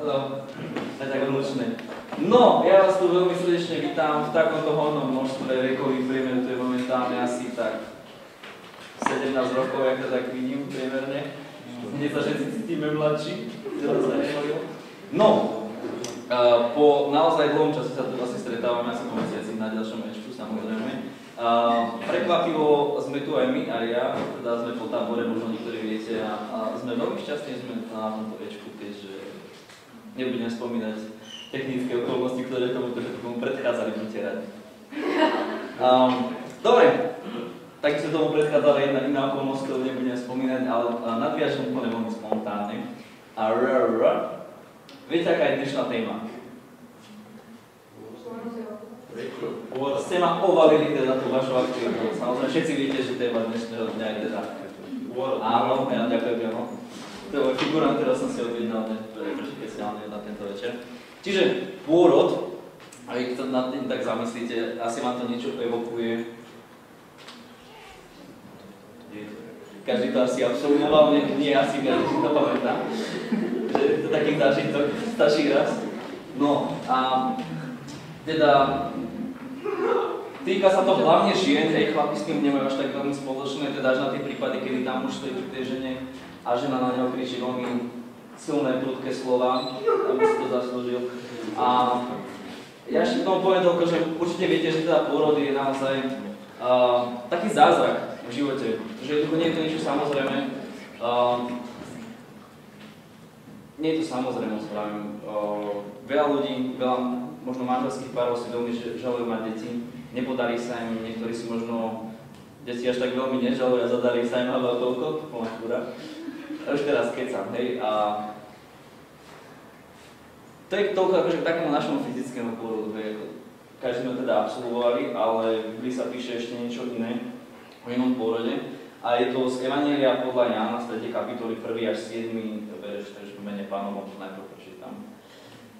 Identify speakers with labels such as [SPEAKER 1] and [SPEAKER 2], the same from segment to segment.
[SPEAKER 1] Hello. Tak odlučné. No, ja vás tu veľmi srdečne vítam v takomto hodnom množstve. Vekový priemer to je momentálne asi tak 17 rokov, jak to tak vidím priemerne. Hneď sa všetci cítime mladší. No, po naozaj dlhom čase sa tu asi stretávame, asi po mesiaci na ďalšom ečku, samozrejme. Prekvapivo sme tu aj my, aj ja, teda sme po tábore, možno niektorí viete, a sme veľmi šťastní, že sme na tomto ečku, keďže nebudem spomínať technické okolnosti, ktoré tomu predchádzali, buďte radi. Dobre, takisto tomu predchádzala jedna iná okolnosť, ktorú nebudem spomínať, ale nadviažem úplne veľmi spontánne. Viete, aká je dnešná téma? Ste ma ovalili teda tú vašu aktivitu. Samozrejme, všetci viete, že téma dnešného dňa je teda... Áno, ja ďakujem. To je figura, ktorá som si objednal špeciálne na tento večer. Čiže pôrod, a keď sa nad tým tak zamyslíte, asi vám to niečo evokuje. Každý to asi absolvoval, nie asi každý si to pamätá. Že je to taký zážitok, starší raz. No a teda týka sa to hlavne žien, hej, chlapi s tým nemajú až tak veľmi spoločné, teda až na tie prípady, kedy tam muž stojí pri tej žene a žena na neho kričí veľmi silné, prudké slova, aby si to zaslúžil. A ja ešte k tomu poviem toľko, že určite viete, že teda pôrod je naozaj taký zázrak v živote, že nie je to niečo samozrejme. Nie je to samozrejme, spravím. Veľa ľudí, veľa možno manželských párov si veľmi žalujú mať deti, nepodarí sa im, niektorí si možno deti až tak veľmi nežalujú a zadarí sa im ale toľko, plná chúra. Už teraz kecam, hej, a to je toľko akože k takému našemu fyzickému pôrodu, hej, každý sme teda absolvovali, ale v Biblii sa píše ešte niečo iné o inom pôrode a je to z Evanjelia podľa Jána z 3. kapitoly 1. až 7. verš, takže v mene Pánovom to najprv prečítam.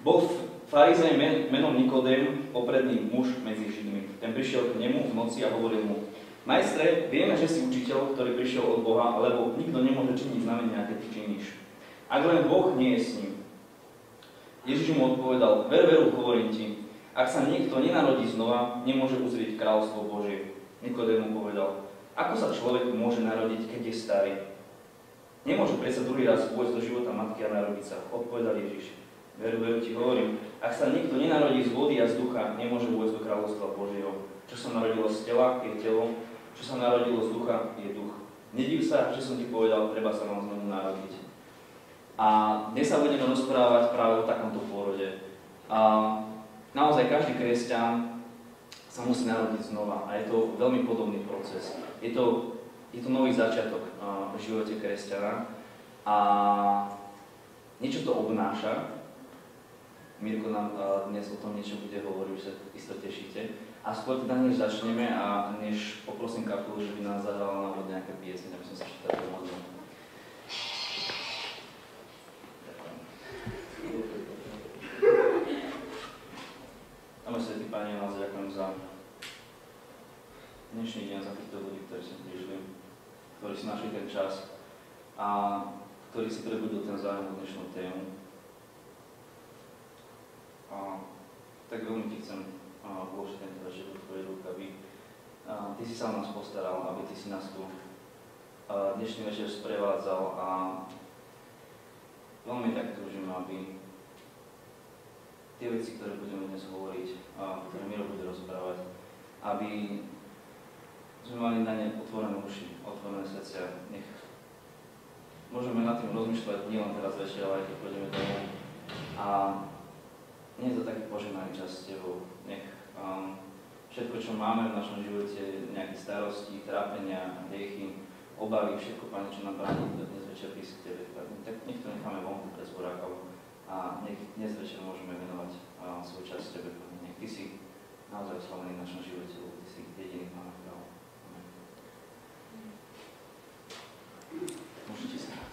[SPEAKER 1] Bol farizej menom Nikodém, popredný muž medzi Židmi. Ten prišiel k nemu v noci a hovoril mu: Majstre, vieme, že si učiteľ, ktorý prišiel od Boha, lebo nikto nemôže činiť znamenia, aké ty činíš. Ak len Boh nie je s ním. Ježiš mu odpovedal: Veru, hovorím ti, ak sa niekto nenarodí znova, nemôže uzrieť kráľovstvo Božie. Nikodém mu povedal: Ako sa človek môže narodiť, keď je starý? Nemôže predsa druhý raz vôjsť do života matky a narodiť sa. Odpovedal Ježiš: Veru ti hovorím, ak sa niekto nenarodí z vody a z ducha, nemôže vôjsť do kráľovstva Božieho. Čo sa narodilo z tela, je telo, čo sa narodilo z ducha, je duch. Nediv sa, že som ti povedal, treba sa vám znovu narodiť. A dnes sa budeme rozprávať práve o takomto pôrode. A naozaj každý kresťan sa musí narodiť znova a je to veľmi podobný proces. Je to nový začiatok v živote kresťana a niečo to obnáša. Mirko nám dnes o tom niečo bude hovoriť, už sa isto tešíte. A skôr teda než začneme a než poprosím kapelu, že by nás zahrala na úvod nejaké piesne, aby som sa ešte tak pomodlil. Dáme Svätý Pane, nás ďakujem za dnešný deň, za týchto ľudí, ktorí sem prišli, ktorí si našli ten čas a ktorí si prebudil ten záujem o dnešnú tému. Tak veľmi ti chcem vložiť tento večer do tvojej rúk, aby ty si sa o nás postaral, aby ty si nás tu dnešný večer sprevádzal a veľmi tak túžim, aby tie veci, ktoré budeme dnes hovoriť, ktoré Miro bude rozprávať, aby sme mali na ne otvorené uši, otvorené srdcia. Nech môžeme nad tým rozmýšľať nielen teraz večer, ale aj keď pôjdeme domov. A nie je to taký požehnaný čas s tebou. Nech všetko, čo máme v našom živote, nejaké starosti, trápenia, hriechy, obavy, všetko, Pane, čo nám bráni dnes večer prísť k tebe, tak nech to necháme vonku pred zborákov a nech dnes večer môžeme venovať svoj čas tebe, Pane. Nech ty si naozaj oslávený v našom živote, lebo ty si jediný Pán a Kráľ. Amen. Môžete sa hrať.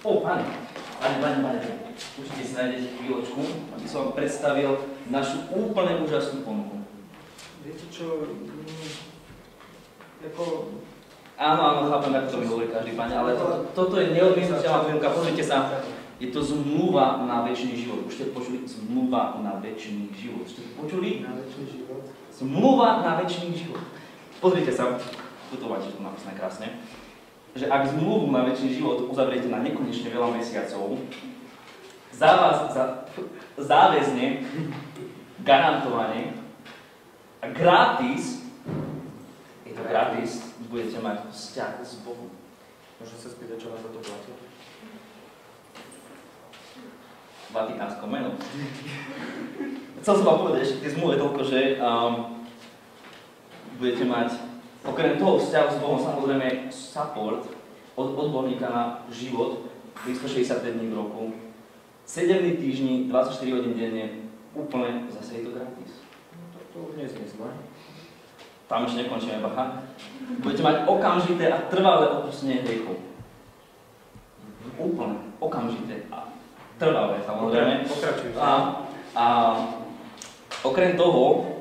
[SPEAKER 1] Pane, určite si nájdete chvíľočku, aby som vám predstavil našu úplne úžasnú ponuku.
[SPEAKER 2] Viete čo, ako...
[SPEAKER 1] Áno, chápem, ako to mi hovorí každý, pane, ale toto je neodmysliteľná ponuka. Pozrite sa, je to zmluva na večný život. Už ste počuli? Zmluva na večný život. Už ste to počuli?
[SPEAKER 2] Na večný život.
[SPEAKER 1] Zmluva na večný život. Pozrite sa, toto máte tu napísané krásne, že ak zmluvu na večný život uzavriete na nekonečne veľa mesiacov, záväzne, garantovane a gratis, je to gratis, budete mať vzťah s Bohom.
[SPEAKER 2] Môžem sa spýtať, čo vám za to platí?
[SPEAKER 1] Vatikánsko meno. Chcel som vám povedať ešte k tej zmluve toľko, že budete mať okrem toho vzťahu s Bohom samozrejme support od odborníka na život 365 dní v roku, 7 dní týždni, 24 hodín denne, úplne zase je to gratis.
[SPEAKER 2] No to už neznie zle.
[SPEAKER 1] Tam ešte nekončíme, bacha. Budete mať okamžité a trvalé odpustenie hriechov. Úplne okamžité a trvalé, samozrejme.
[SPEAKER 2] Pokračujte.
[SPEAKER 1] A okrem toho,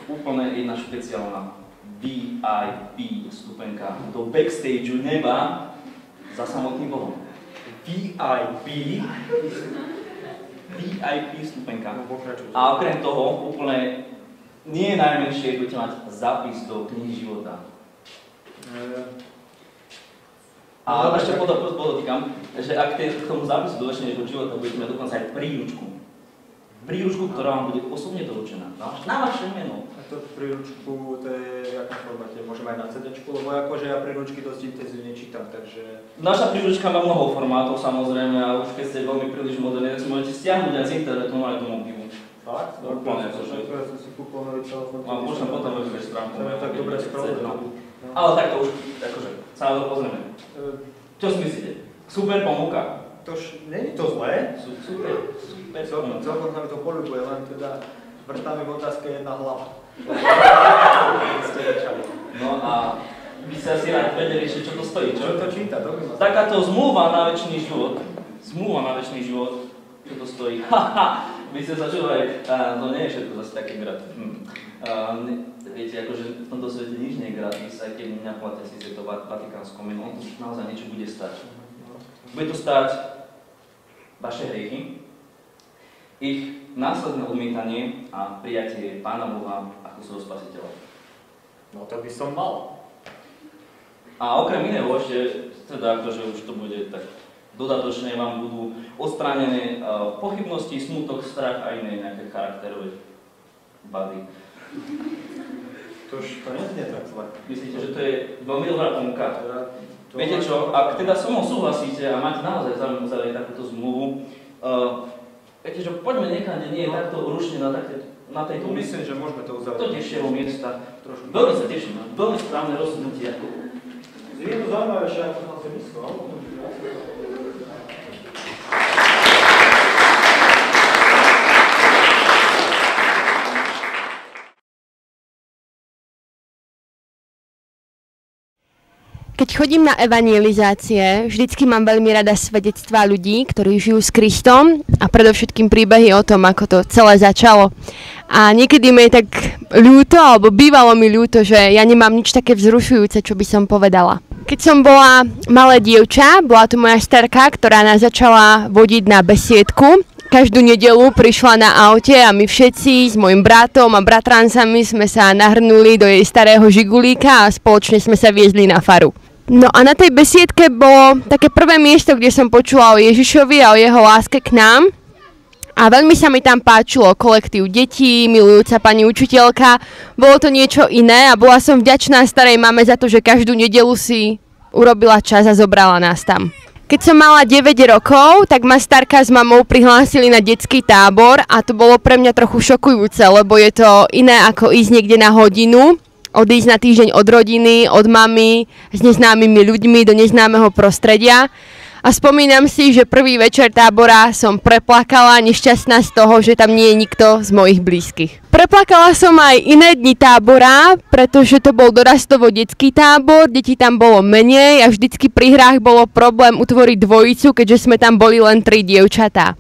[SPEAKER 1] úplne jedna špeciálna VIP stupenka do backstageu neba za samotným Bohom. VIP stupenka. A okrem toho, úplne nie najmenšie, budete mať zápis do knihy života. A ešte podotýkam, že ak k tomu zápisu do väčšného života budete mať dokonca aj príručku. Príručku, ktorá vám bude osobne doručená. Na vaše meno.
[SPEAKER 2] A to príručku, to je v akom formáte? Môžem aj na CD-čku? Lebo akože ja príručky dosť intenzívne čítam, takže...
[SPEAKER 1] Naša príručka má mnoho formátov, samozrejme, a už keď ste veľmi príliš moderní, tak si môžete stiahnuť aj z internetu aj do mobilu.
[SPEAKER 2] Fakt?
[SPEAKER 1] Úplne,
[SPEAKER 2] Ja som si kúpil nový telefón.
[SPEAKER 1] A môžem potom vybrať stránku.
[SPEAKER 2] To je tak dobre spravodlivé.
[SPEAKER 1] Ale takto už, akože, sa na to pozrieme. Čo si myslíte? Super ponuka.
[SPEAKER 2] Tož, není to zlé.
[SPEAKER 1] Super.
[SPEAKER 2] Celkom sa mi to poľubuje, len teda vrtá mi v otázke jedna hlava.
[SPEAKER 1] No a by ste asi rád vedeli, čo to stojí, čo?
[SPEAKER 2] Čo to číta?
[SPEAKER 1] Takáto zmluva na večný život. Čo to stojí? Haha, vy ste sa čuli, to nie je všetko zase také gratis. Viete, akože v tomto svete nič nie je gratis, aj keď mňa platia síce to vatikánsko meno, to už naozaj niečo bude stať. Bude to stať vaše hriechy, ich následné odmietanie a prijatie Pána Boha ako svojho spasiteľa.
[SPEAKER 2] No to by som mal.
[SPEAKER 1] A okrem iného ešte, teda akože už to bude tak dodatočne, vám budú odstránené pochybnosti, smútok, strach a iné nejaké charakterové vady.
[SPEAKER 2] Tož to neznie tak zle.
[SPEAKER 1] Myslíte, že to je veľmi dobrá ponuka? Viete čo, ak teda so mnou súhlasíte a máte naozaj záujem uzavrieť takúto zmluvu, viete čo, poďme niekam, kde nie je takto rušne na tejto
[SPEAKER 2] Myslím, že môžeme to uzavrieť.
[SPEAKER 1] to tešieho miesta. Veľmi sa teším, veľmi správne rozhodnutie.
[SPEAKER 2] Je to zaujímavejšie, ako som si myslel.
[SPEAKER 3] Keď chodím na evangelizácie, vždycky mám veľmi rada svedectvá ľudí, ktorí žijú s Kristom a predovšetkým príbehy o tom, ako to celé začalo. A niekedy mi je tak ľúto, alebo bývalo mi ľúto, že ja nemám nič také vzrušujúce, čo by som povedala. Keď som bola malé dievča, bola tu moja starka, ktorá nás začala vodiť na besiedku. Každú nedeľu prišla na aute a my všetci s mojim bratom a bratrancami sme sa nahrnuli do jej starého žigulíka a spoločne sme sa viezli na faru. No a na tej besiedke bolo také prvé miesto, kde som počula o Ježišovi a o jeho láske k nám. A veľmi sa mi tam páčilo kolektív detí, milujúca pani učiteľka. Bolo to niečo iné a bola som vďačná starej mame za to, že každú nedeľu si urobila čas a zobrala nás tam. Keď som mala 9 rokov, tak ma starka s mamou prihlásili na detský tábor a to bolo pre mňa trochu šokujúce, lebo je to iné ako ísť niekde na hodinu, odísť na týždeň od rodiny, od mamy, s neznámymi ľuďmi do neznámeho prostredia. A spomínam si, že prvý večer tábora som preplakala, nešťastná z toho, že tam nie je nikto z mojich blízkych. Preplakala som aj iné dni tábora, pretože to bol dorastovo-detský tábor, detí tam bolo menej a vždycky pri hrách bolo problém utvoriť dvojicu, keďže sme tam boli len 3 dievčatá.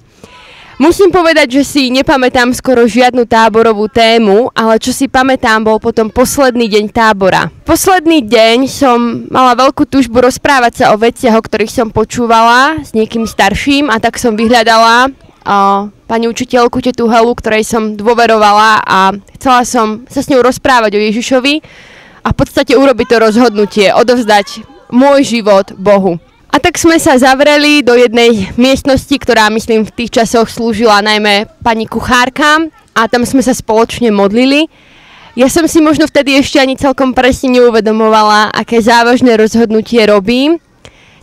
[SPEAKER 3] Musím povedať, že si nepamätám skoro žiadnu táborovú tému, ale čo si pamätám, bol potom posledný deň tábora. Posledný deň som mala veľkú túžbu rozprávať sa o veciach, o ktorých som počúvala s niekým starším, a tak som vyhľadala pani učiteľku, tetu Helu, ktorej som dôverovala, a chcela som sa s ňou rozprávať o Ježišovi a v podstate urobiť to rozhodnutie, odovzdať môj život Bohu. A tak sme sa zavreli do jednej miestnosti, ktorá, myslím, v tých časoch slúžila najmä pani kuchárka, a tam sme sa spoločne modlili. Ja som si možno vtedy ešte ani celkom presne neuvedomovala, aké závažné rozhodnutie robím.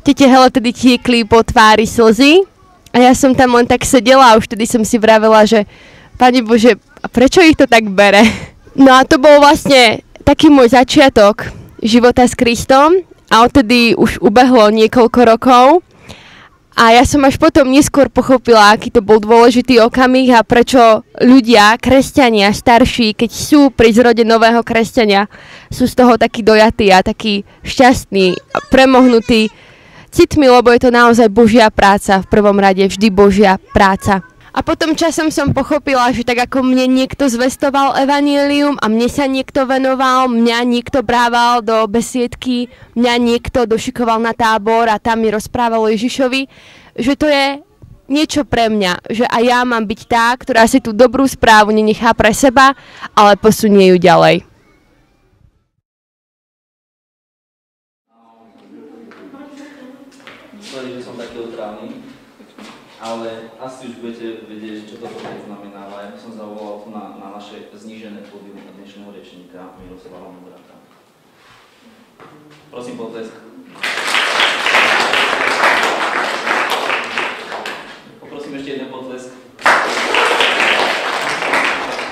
[SPEAKER 3] Tete Hele tedy tiekli po tvári slzy a ja som tam len tak sedela a už vtedy som si vravela, že Pane Bože, prečo ich to tak bere? No a to bol vlastne taký môj začiatok života s Kristom. A odtedy už ubehlo niekoľko rokov a ja som až potom neskôr pochopila, aký to bol dôležitý okamih a prečo ľudia, kresťania, starší, keď sú pri zrode nového kresťania, sú z toho takí dojatí a takí šťastní a premohnutí citmi, lebo je to naozaj Božia práca, v prvom rade vždy Božia práca. A potom časom som pochopila, že tak ako mne niekto zvestoval evanjelium a mne sa niekto venoval, mňa niekto brával do besiedky, mňa niekto došikoval na tábor a tam mi rozprával o Ježišovi, že to je niečo pre mňa, že aj ja mám byť tá, ktorá si tú dobrú správu nenechá pre seba, ale posunie ju ďalej.
[SPEAKER 1] Sorry, že som taký otrávny, ale asi už budete vedieť, čo toto znamená. Ja som zavolal tu na naše znížené pódium dnešného rečníka Miroslava Moderáta. Prosím, potlesk. Poprosím ešte jeden potlesk.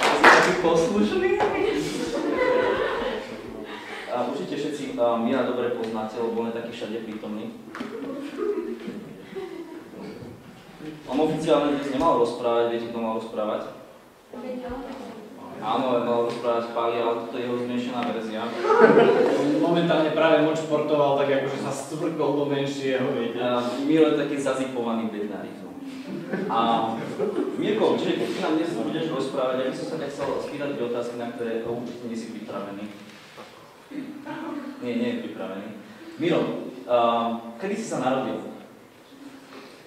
[SPEAKER 1] Ste taký poslušný. Určite všetci Mira dobre poznáte, lebo on je taký všade prítomný. On oficiálne dnes nemal rozprávať, viete, kto mal rozprávať? Áno, mal rozprávať Pali, ale toto je jeho zmiešaná verzia.
[SPEAKER 4] Momentálne práve moč športoval, tak akože sa stvrkol do menšieho, viete.
[SPEAKER 1] Miro je taký zazipovaný bednárizom. A Mirko, čiže keď ty nám dnes budeš rozprávať, ja by som sa tak chcel spýtať tie otázky, na ktoré určite nie si pripravený. Nie je pripravený. Miro, kedy si sa narodil?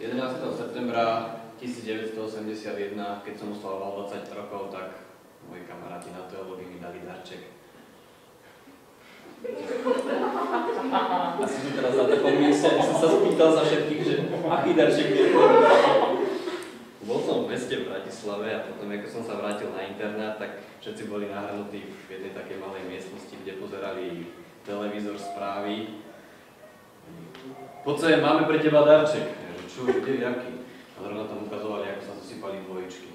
[SPEAKER 4] 11. septembra 1981, keď som oslavoval 20 rokov, tak moji kamaráti na teológii mi dali darček.
[SPEAKER 1] Asi tu teraz na takom mieste, aby som sa spýtal za všetkých, že aký darček je to?
[SPEAKER 4] Bol som v meste v Bratislave a potom, ako som sa vrátil na internát, tak všetci boli nahrnutí v jednej takej malej miestnosti, kde pozerali televízor, správy. Poď sem, máme pre teba darček. Čo, kde, jaký? A zrovna tam ukazovali, ako sa zosypali dvojičky.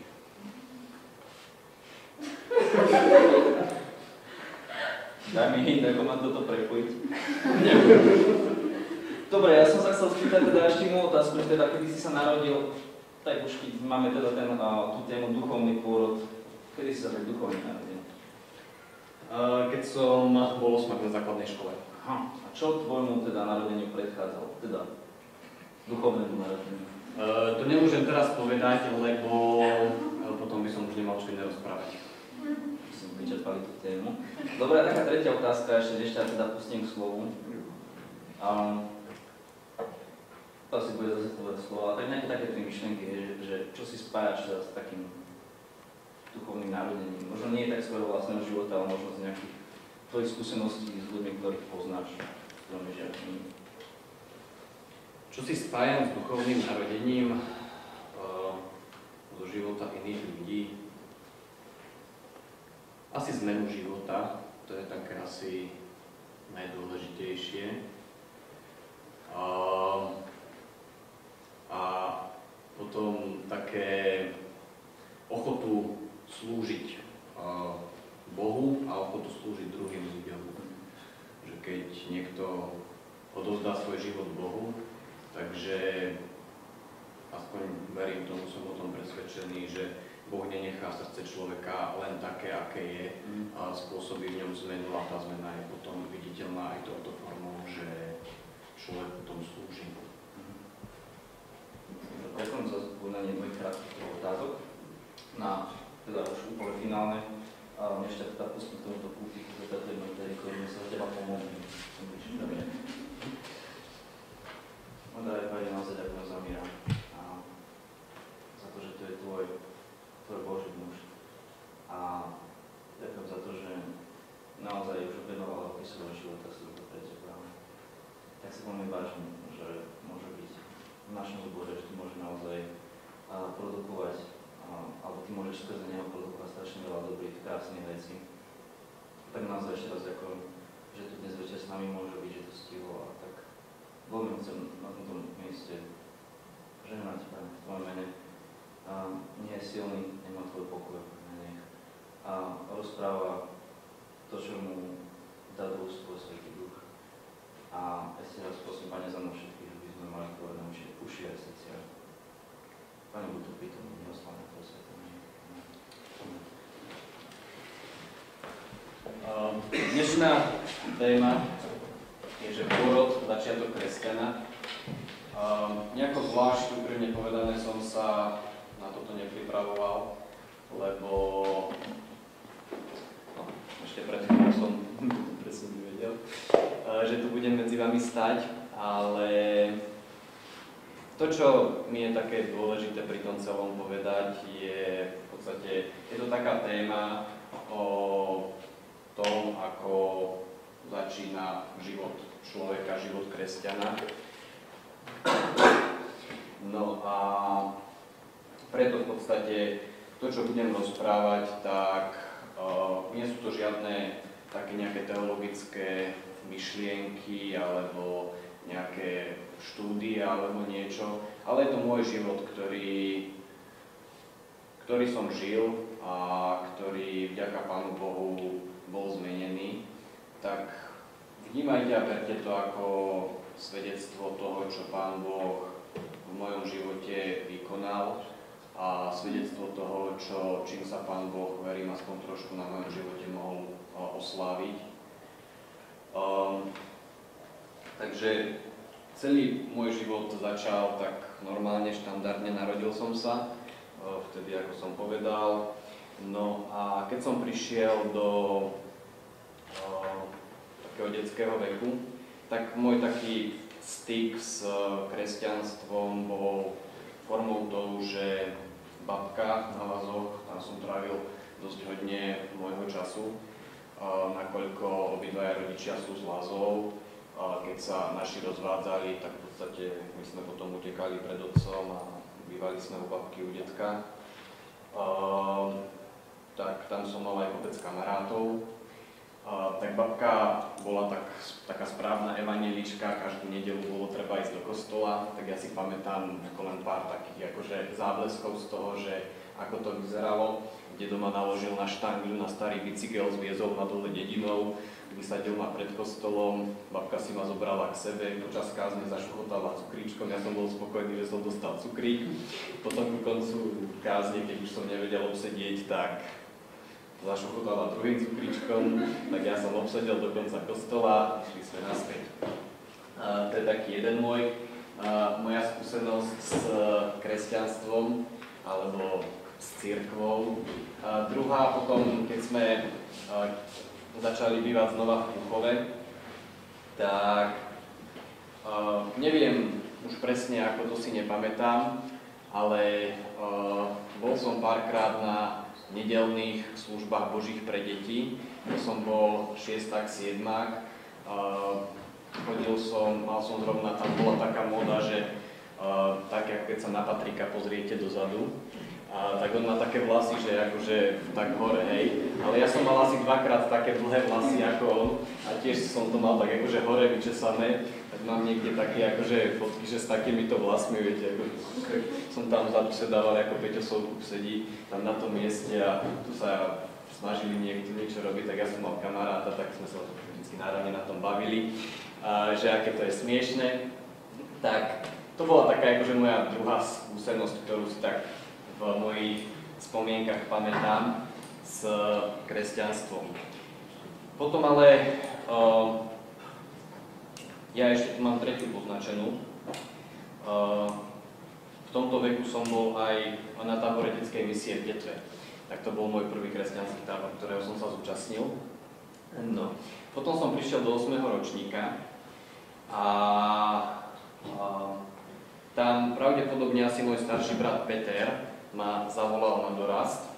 [SPEAKER 1] Daj mi hint, ako mám toto prepojiť. Dobre, ja som sa chcel spýtať teda ešte inú otázku, že teda kedy si sa narodil, tak už keď máme teda tú tému duchovný pôrod, kedy si sa tak duchovne narodil?
[SPEAKER 4] Keď som bol 8 na základnej škole.
[SPEAKER 1] Aha, a čo tvojmu teda narodeniu predchádzalo? Teda duchovnému narodeniu?
[SPEAKER 4] To nemôžem teraz povedať, lebo potom by som už nemal čo iné rozprávať.
[SPEAKER 1] Som vyčerpali tú tému. Dobre, a taká tretia otázka, ešte teda pustím k slovu. To asi bude zase povedať slovo, ale tak nejaké také tri myšlenky, že čo si spájaš s takým duchovným narodením. Možno nie je tak svojho vlastného života, ale možno z nejakých tvojich skúseností s ľuďmi, ktorých poznáš, s ktorými žiačmi.
[SPEAKER 4] Čo si spájam s duchovným narodením zo života iných ľudí? Asi zmenu života, to je také asi najdôležitejšie. A potom také ochotu slúžiť Bohu a ochotu slúžiť druhým ľuďom. Že keď niekto odovzdá svoj život Bohu, Takže aspoň verím tomu, som o tom presvedčený, že Boh nenechá srdce človeka len také, aké je, a spôsobí v ňom zmenu a tá zmena je potom viditeľná aj touto formou, že človek potom slúži.
[SPEAKER 1] Ďakujem za zodpovedanie mojich krátkych otázok. Na teda už úplne finálne, než ťa teda pustím k tomuto púti, teda tej materii, ktorými sa teba pomôžu. Dobre. Drahý Pane, naozaj ďakujem za Mira a za to, že to je tvoj Boží muž. A ďakujem za to, že naozaj už venovala roky svojho života službe pre teba. Tak si veľmi vážim, že môže byť v našom zbore, že ty môže naozaj produkovať, alebo ty môžeš skrze neho produkovať strašne veľa dobrých, krásnych vecí. Tak naozaj ešte raz ďakujem, že tu dnes večer s nami môže byť, že to stihlo a tak veľmi chcem na tomto mieste žehnať, Pane, v tvojom mene. Nie je silný, nemá tvoj pokoj, nech. A rozpráva to, čo mu dá do úst tvoj Svätý Duch. A ešte raz prosím, Pane, za mnou všetkých, aby sme mali tvoje uši a srdcia. Pane, buď tu prítomný, neoslávne tvoje Sväté meno.
[SPEAKER 4] Dnešná téma je, že pôrod, začiatok kresťana. Nejako zvlášť úprimne povedané som sa na toto nepripravoval, lebo ešte pred chvíľou som presne nevedel, že tu budem medzi vami stať, ale to, čo mi je také dôležité pri tom celom povedať, je v podstate, je to taká téma o tom, ako začína život človeka, život kresťana. No a preto v podstate to, čo budem rozprávať, tak nie sú to žiadne také nejaké teologické myšlienky alebo nejaké štúdie alebo niečo, ale je to môj život, ktorý som žil a ktorý vďaka Pánu Bohu bol zmenený. Tak vnímajte a berte to ako svedectvo toho, čo Pán Boh v mojom živote vykonal a svedectvo toho, čím sa Pán Boh, verím, aspoň trošku na mojom živote mohol osláviť. Takže celý môj život začal tak normálne, štandardne, narodil som sa, vtedy ako som povedal. No a keď som prišiel do takého detského veku, tak môj taký styk s kresťanstvom bol formou tou, že babka na Lazoch, tam som trávil dosť hodne môjho času, nakoľko obidvaja rodičia sú z Lazov. Keď sa naši rozvádzali, tak v podstate my sme potom utekali pred otcom a bývali sme u babky, u detka. Tak tam som mal aj kopec kamarátov. Tak babka bola taká správna evanjelička, každú nedeľu bolo treba ísť do kostola, tak ja si pamätám ako len pár takých akože zábleskov z toho, že ako to vyzeralo. Dedo ma naložil na štangľu, na starý bicykel, zviezol ma dole dedinou, vysadil ma pred kostolom, babka si ma zobrala k sebe, počas kázne zašuchotala cukríčkom, ja som bol spokojný, že som dostal cukrík. Potom ku koncu kázne, keď už som nevedel obsedieť, tak zašuchotala druhým cukríčkom, tak ja som obsedel do konca kostola, išli sme naspäť. To je taký jeden moja skúsenosť s kresťanstvom, alebo s cirkvou. Druhá potom, keď sme začali bývať znova v Púchove, tak neviem už presne, ako to si nepamätám, ale bol som párkrát na nedeľných službách Božích pre deti. To som bol 6-7. Mal som zrovna, tam bola taká móda, že tak, ako keď sa na Patrika pozriete dozadu, tak on má také vlasy, že akože tak hore, hej. Ale ja som mal asi 2-krát také dlhé vlasy ako on a tiež som to mal tak akože hore vyčesané. Tak mám niekde také akože fotky, že s takýmito vlasmi, viete, ako som tam vzadu sedával, ako Peťo Soukup sedí tam na tom mieste a tu sa snažili niekto niečo robiť, tak ja som mal kamaráta, tak sme sa vždycky náravne na tom bavili, že aké to je smiešné. Tak to bola taká akože moja druhá skúsenosť, ktorú si tak v mojich spomienkach pamätám s kresťanstvom. Potom ale ja ešte tu mám tretiu poznačenú. V tomto veku som bol aj na tábore detskej misie v Detve. Tak to bol môj prvý kresťanský tábor, ktorého som sa zúčastnil. No. Potom som prišiel do 8. ročníka a tam pravdepodobne asi môj starší brat Peter ma zavolal na dorast.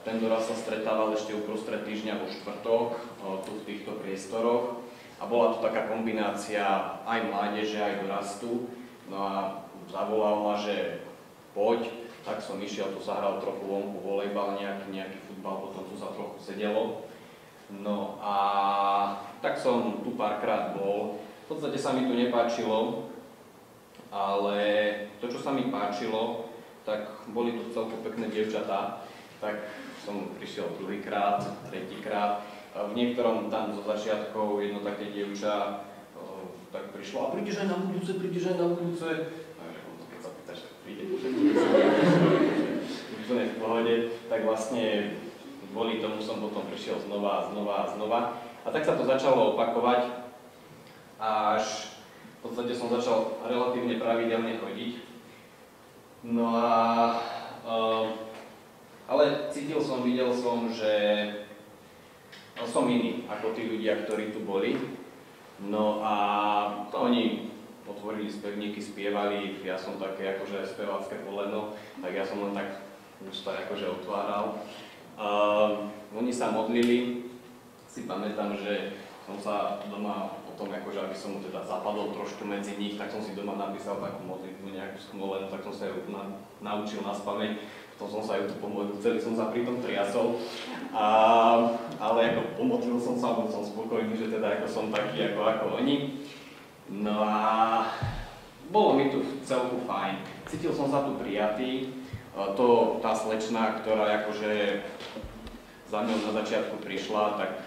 [SPEAKER 4] Ten dorast sa stretával ešte uprostred týždňa vo štvrtok, tu v týchto priestoroch. A bola to taká kombinácia aj mládeže, aj dorastu. No a zavolal ma, že poď, tak som išiel, tu sa hral trochu vonku volejbal, nejaký futbal, potom tu sa trochu sedelo. No a tak som tu párkrát bol. V podstate sa mi tu nepáčilo, ale to, čo sa mi páčilo, tak boli tu celkom pekné dievčatá. Tak som prišiel druhýkrát, tretíkrát. V niektorom tam zo začiatkov jedno také dievča tak prišlo a prídeš aj na budúce, prídeš aj na budúce. A keď sa pýtaš, tak príde úplne v pohode, tak vlastne kvôli tomu som potom prišiel znova. A tak sa to začalo opakovať, až v podstate som začal relatívne pravidelne chodiť. No a ale cítil som, videl som, že som iný ako tí ľudia, ktorí tu boli. No a to oni otvorili spevníky, spievali, ja som také akože spevácké poleno, tak ja som len tak ústa akože otváral. Oni sa modlili, si pamätám, že som sa doma o tom, akože aby som teda zapadol trošku medzi nich, tak som si doma napísal takú modlitbu, nejakú skmolenú, tak som sa ju naučil naspamäť. Potom som sa ju tu pomodlil, celý som sa pri tom triasol, ale ako pomodlil som sa, bol som spokojný, že teda ako som taký ako oni. No a bolo mi tu celku fajn, cítil som sa tu prijatý, tá slečna, ktorá akože za mňou na začiatku prišla, tak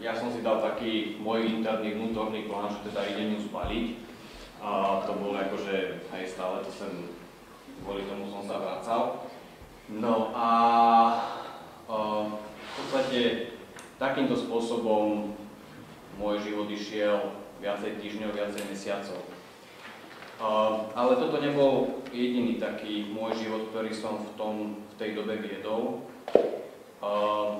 [SPEAKER 4] ja som si dal taký môj interný vnútorný plán, že teda idem ju zbaliť. To bolo akože aj stále to sem, kvôli tomu som sa vracal. No a v podstate takýmto spôsobom môj život išiel viacej týždňov, viacej mesiacov. Ale toto nebol jediný taký môj život, ktorý som v tej dobe viedol.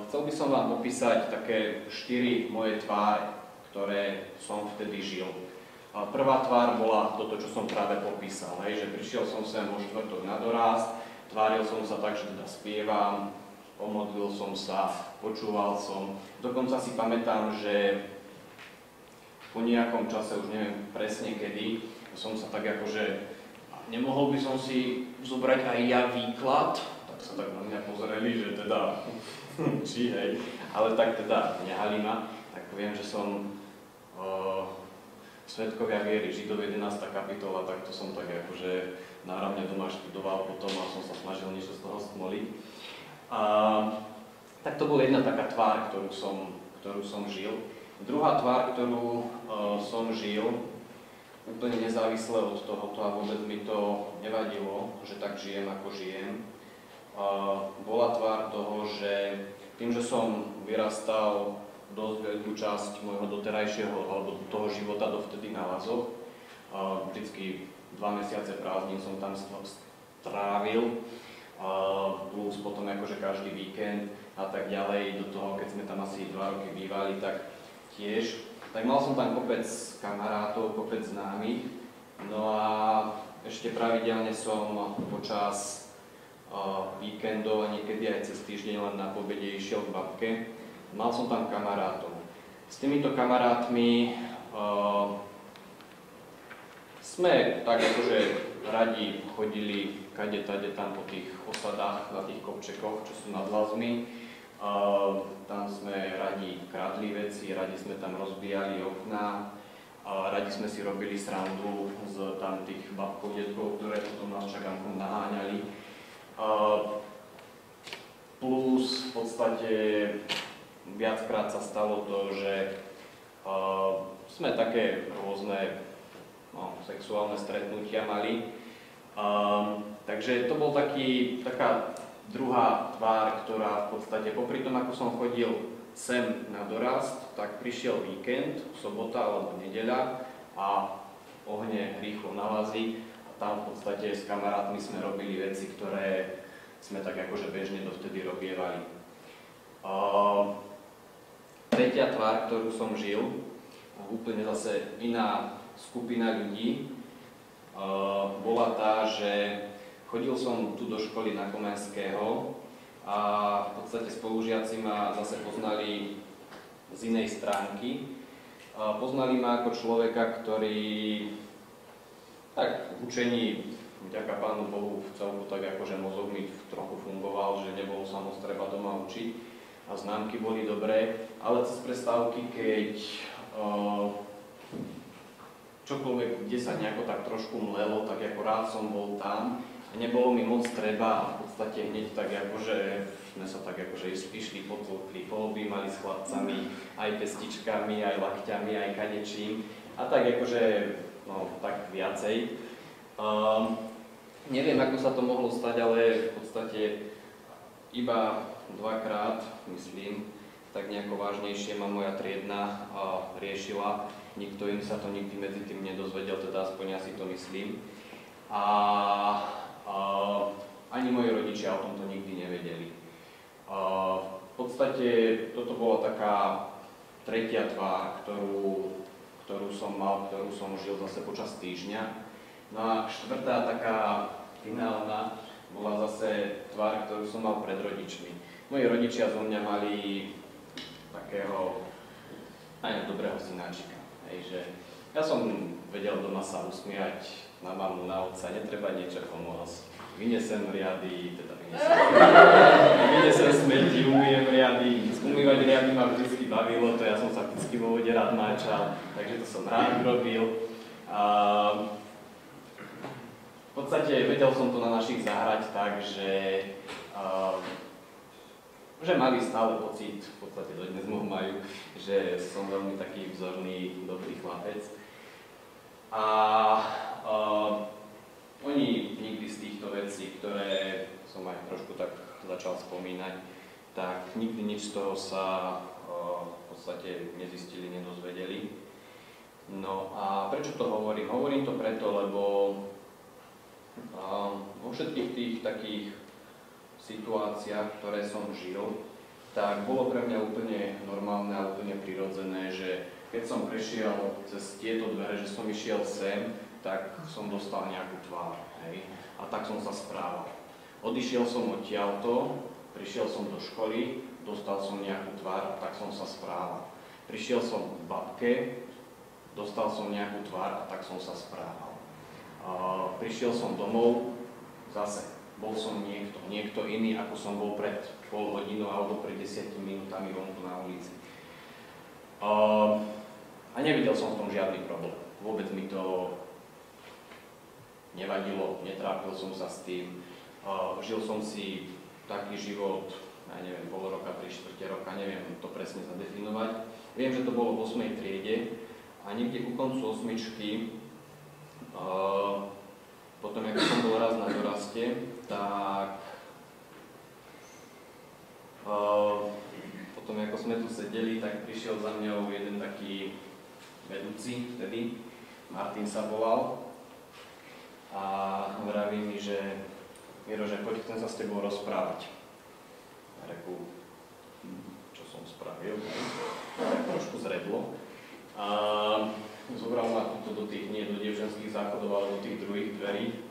[SPEAKER 4] Chcel by som vám popísať také 4 moje tváre, ktoré som vtedy žil. Prvá tvár bola toto, čo som práve popísal, že prišiel som sem vo štvrtok na dorast, tváril som sa tak, že teda spievam, pomodlil som sa, počúval som. Dokonca si pamätám, že po nejakom čase, už neviem presne kedy, som sa tak akože, nemohol by som si zobrať aj ja výklad, tak sa tak na mňa pozreli, že teda, či hej, ale tak teda nehali ma, tak viem, že som Svedkovia viery, Židov 11. kapitola, tak to som tak akože náravne doma študoval potom a som sa snažil niečo z toho stmoliť. Tak to bola jedna taká tvár, ktorú som žil. Druhá tvár, ktorú som žil, úplne nezávisle od tohoto a vôbec mi to nevadilo, že tak žijem, ako žijem, bola tvár toho, že tým, že som vyrastal dosť veľkú časť môjho doterajšieho alebo toho života dovtedy na Lazoch. Vždycky 2 mesiace prázdnin som tam strávil, plus potom akože každý víkend a tak ďalej. Do toho, keď sme tam asi 2 roky bývali, tak tiež. Tak mal som tam kopec kamarátov, kopec známych. No a ešte pravidelne som počas víkendov a niekedy aj cez týždeň len na pobede išiel k babke. Mal som tam kamarátov. S týmito kamarátmi sme tak akože radi chodili kade tade tam po tých osadách, na tých kopčekoch, čo sú nad Lazmi. Tam sme radi kradli veci, radi sme tam rozbíjali okná, radi sme si robili srandu z tam tých babkov, detkov, ktoré potom nás čakankom naháňali. Plus v podstate viackrát sa stalo to, že sme také rôzne, sexuálne stretnutia mali. Takže to bol taká druhá tvár, ktorá v podstate popri tom, ako som chodil sem na dorast, tak prišiel víkend, sobota alebo nedeľa a ohne rýchlo nalazí a tam v podstate s kamarátmi sme robili veci, ktoré sme tak akože bežne dovtedy robievali. Tretia tvár, ktorú som žil, úplne zase iná skupina ľudí, bola tá, že chodil som tu do školy na Komenského a v podstate spolužiaci ma zase poznali z inej stránky. Poznali ma ako človeka, ktorý tak v učení, vďaka Pánu Bohu, v celku tak akože mozog mi trochu fungoval, že nebolo sa moc treba doma učiť a známky boli dobré, ale cez prestávky, keď čokoľvek, kde sa nejako tak trošku mlelo, tak ako rád som bol tam. Nebolo mi moc treba a v podstate hneď tak akože sme sa tak akože išli poobjímali s chlapcami, aj pestičkami, aj lakťami, aj kadečím a tak akože, no tak viacej. Neviem, ako sa to mohlo stať, ale v podstate iba dvakrát, myslím, tak nejako vážnejšie ma moja triedna riešila. Nikto iný sa to nikdy medzi tým nedozvedel, teda aspoň ja si to myslím. Ani moji rodičia o tomto nikdy nevedeli. V podstate toto bola taká tretia tvár, ktorú som mal, ktorú som žil zase počas týždňa. No a štvrtá taká finálna bola zase tvár, ktorú som mal pred rodičmi. Moji rodičia zo mňa mali takého aj dobrého synáčika. Že ja som vedel doma sa usmiať na mamu, na otca, netreba niečo pomôcť. Vynesem riady, vynesem smeti, umýjem riady. Umývať riady ma vždy bavilo, to ja som sa vždy vo vode rád máčal, takže to som rád robil. V podstate vedel som to na našich zahrať tak, že mali stále pocit, v podstate dodnes majú, že som veľmi taký vzorný, dobrý chlapec. Oni nikdy z týchto vecí, ktoré som aj trošku tak začal spomínať, tak nikdy nič z toho sa v podstate nezistili, nedozvedeli. No a prečo to hovorím? Hovorím to preto, lebo vo všetkých tých takých situáciách, ktoré som žil, tak bolo pre mňa úplne normálne a úplne prirodzené, že keď som prešiel cez tieto dvere, že som išiel sem, tak som dostal nejakú tvár, hej? A tak som sa správal. Odišiel som odtiaľto, prišiel som do školy, dostal som nejakú tvár, tak som sa správal. Prišiel som k babke, dostal som nejakú tvár a tak som sa správal. Prišiel som domov, zase bol som niekto iný, ako som bol pred pol hodinou alebo pred 10 minútami vonku na ulici. A nevidel som v tom žiadny problém. Vôbec mi to nevadilo, netrápil som sa s tým. Žil som si taký život, ja neviem, pol roka, 3/4 roka, neviem to presne zadefinovať. Viem, že to bolo v 8. triede a niekde ku koncu 8. Potom, ako som bol raz na doraste, tak potom, ako sme tu sedeli, tak prišiel za mňou jeden taký vedúci vtedy, Martin sa volal, a vraví mi, že Miro, že poď, chcem sa s tebou rozprávať. A reku, čo som spravil, tak trošku zredlo. A zobral ma tuto do tých, nie do dievčenských záchodov, ale do tých druhých dverí.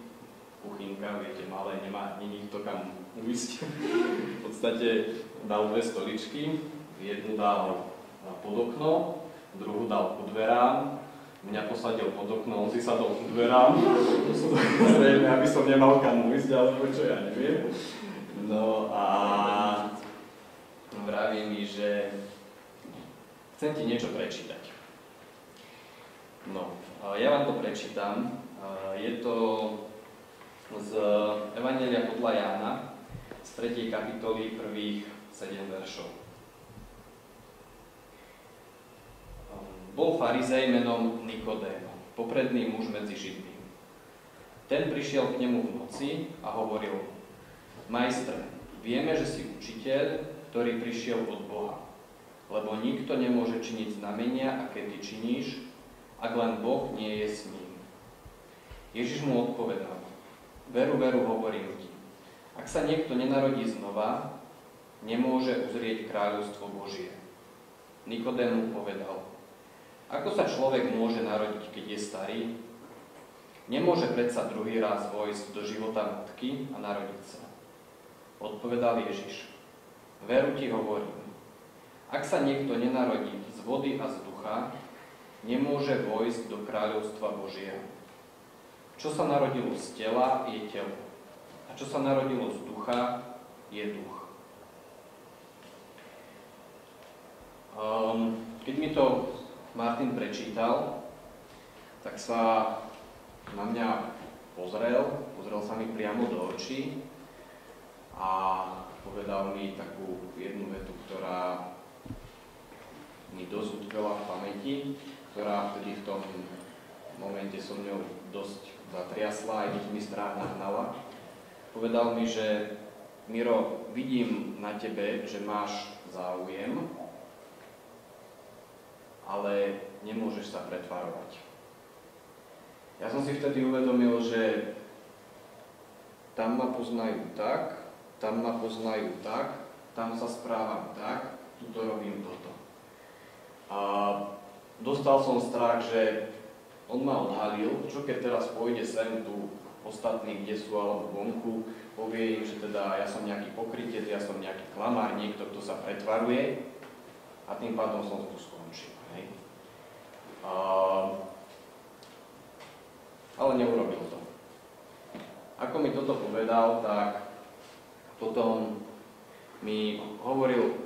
[SPEAKER 4] Kuchynka, viete, malé, není to kam uísť. V podstate dal dve stoličky, jednu dal pod okno, druhú dal pod dverám, mňa posadil pod okno, on si sadol pod dverám, zrejme, aby som nemal kam uísť, alebo čo, ja neviem. No a vraví mi, že chcem ti niečo prečítať. No, ja vám to prečítam. Je to z Evanjelia podľa Jána, z 3. kapitoly, prvých 7 veršov. Bol farizej menom Nikodém,
[SPEAKER 5] popredný muž medzi Židmi. Ten prišiel k nemu v noci a hovoril: Majstre, vieme, že si učiteľ, ktorý prišiel od Boha, lebo nikto nemôže činiť znamenia, aké ty činíš, ak len Boh nie je s ním. Ježiš mu odpovedal: Veru, veru, hovorím ti, ak sa niekto nenarodí znova, nemôže uzrieť kráľovstvo Božie. Nikodém mu povedal: Ako sa človek môže narodiť, keď je starý? Nemôže predsa druhý raz vojsť do života matky a narodiť sa. Odpovedal Ježiš: Veru ti hovorím, ak sa niekto nenarodí z vody a z ducha, nemôže vojsť do kráľovstva Božieho. Čo sa narodilo z tela, je telo. A čo sa narodilo z ducha, je duch. Keď mi to Martin prečítal, tak sa na mňa pozrel sa mi priamo do očí a povedal mi takú jednu vetu, ktorá mi dosť utkvela v pamäti, ktorá vtedy v tom momente so mňou dosť zatriasla, aj keď mi strach nahnala. Povedal mi, že Miro, vidím na tebe, že máš záujem, ale nemôžeš sa pretvarovať. Ja som si vtedy uvedomil, že tam ma poznajú tak, tam ma poznajú tak, tam sa správam tak, tuto robím toto. A dostal som strach, že on ma odhalil, čo keď teraz pôjde sem tu ostatní, kde sú alebo vonku, povie im, že teda ja som nejaký pokrytec, ja som nejaký klamár, niekto, kto sa pretvaruje, a tým pádom som tu skončil. Hej. Ale neurobil to. Ako mi toto povedal, tak potom mi hovoril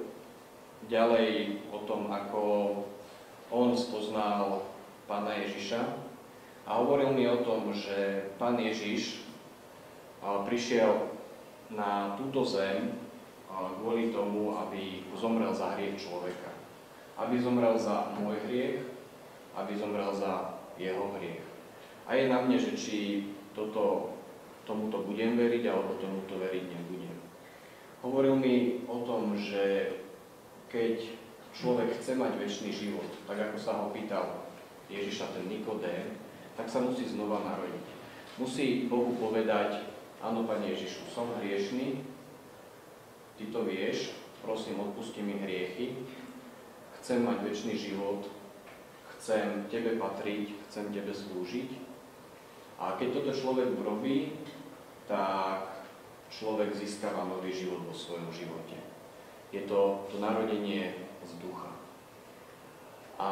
[SPEAKER 5] ďalej o tom, ako on spoznal Pána Ježiša, a hovoril mi o tom, že Pán Ježiš prišiel na túto zem kvôli tomu, aby zomrel za hriech človeka. Aby zomrel za môj hriech, aby zomrel za jeho hriech. A je na mne, že či tomuto budem veriť, alebo tomuto veriť nebudem. Hovoril mi o tom, že keď človek chce mať večný život, tak ako sa ho pýtal Ježiša ten Nikodém, tak sa musí znova narodiť. Musí Bohu povedať: áno, Pane Ježišu, som hriešný, ty to vieš, prosím, odpusti mi hriechy, chcem mať večný život, chcem tebe patriť, chcem tebe slúžiť. A keď toto človek urobí, tak človek získava nový život vo svojom živote. Je to narodenie z ducha. A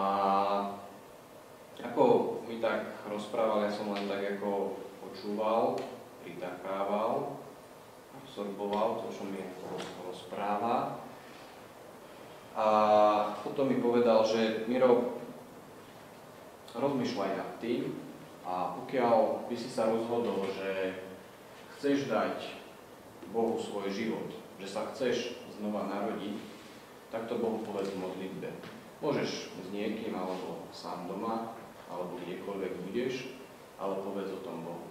[SPEAKER 5] ako mi tak rozprával, ja som len tak ako počúval, pritakával, absorboval to, čo mi rozpráva. A potom mi povedal, že Miro, rozmýšľaj nad tým, a pokiaľ by si sa rozhodol, že chceš dať Bohu svoj život, že sa chceš znova narodiť, tak to Bohu povedz v modlitbe. Môžeš s niekým, alebo sám doma, alebo kdekoľvek budeš, ale povedz o tom Bohu.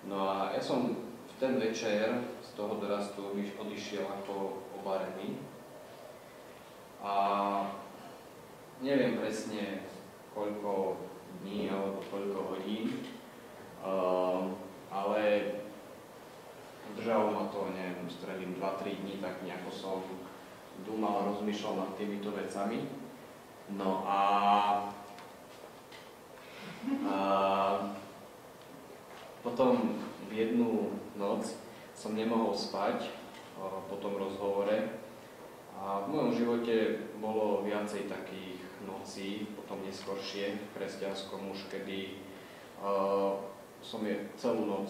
[SPEAKER 5] No a ja som v ten večer z toho dorastu odišiel ako obarený. A neviem presne, koľko dní alebo koľko hodín, ale držalo ma to, neviem, stredím 2-3 dní, tak nejako som dúmal, rozmýšľal nad týmito vecami. No a potom v jednu noc som nemohol spať po tom rozhovore. A v mojom živote bolo viacej takých nocí, potom neskoršie v kresťanskom už, kedy som celú noc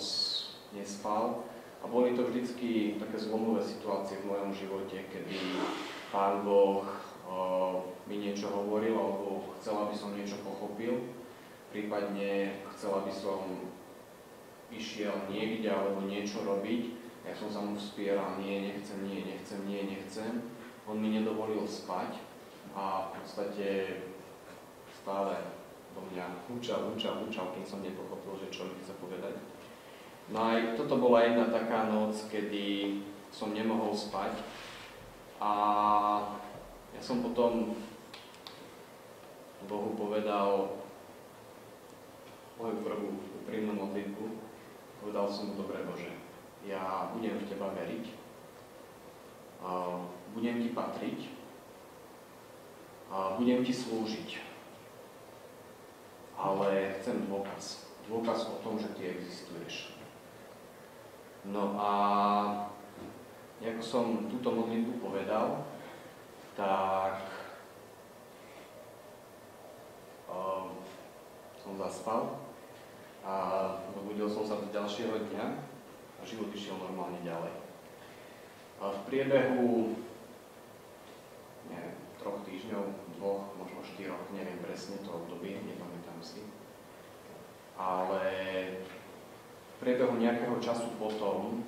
[SPEAKER 5] nespal. A boli to vždycky také zlomové situácie v mojom živote, kedy Pán Boh mi niečo hovoril, alebo chcel, aby som niečo pochopil. Prípadne chcel, aby som išiel niekde alebo niečo robiť. Ja som sa mu vspieral: nie, nechcem. On mi nedovolil spať a v podstate stále do mňa učal, kým som nepochopil, že čo mi chce povedať. No aj toto bola jedna taká noc, kedy som nemohol spať a ja som potom Bohu povedal moju prvú úprimnú modlitbu. Povedal som mu: dobre Bože, ja budem v Teba veriť, budem Ti patriť a budem Ti slúžiť. Ale chcem dôkaz o tom, že Ty existuješ. No a ako som túto modlitbu povedal, tak som zaspal a zobudil som sa do ďalšieho dňa a život išiel normálne ďalej. A v priebehu 3 týždňov, 2, možno 4, neviem presne to obdobie, nepamätám si, ale v priebehu nejakého času potom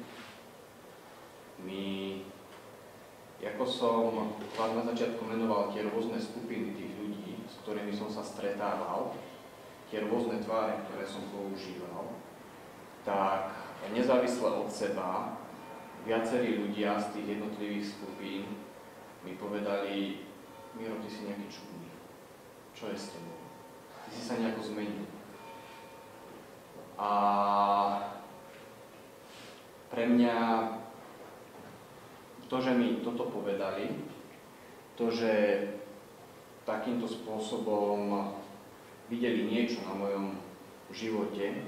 [SPEAKER 5] ako som vám na začiatku menoval tie rôzne skupiny tých ľudí, s ktorými som sa stretával, tie rôzne tváre, ktoré som používal, tak nezávisle od seba viacerí ľudia z tých jednotlivých skupín mi povedali: Miro, ty si nejaký čudný. Čo je s tebou? Ty si sa nejako zmenil. A pre mňa to, že mi toto povedali, to, že takýmto spôsobom videli niečo na mojom živote,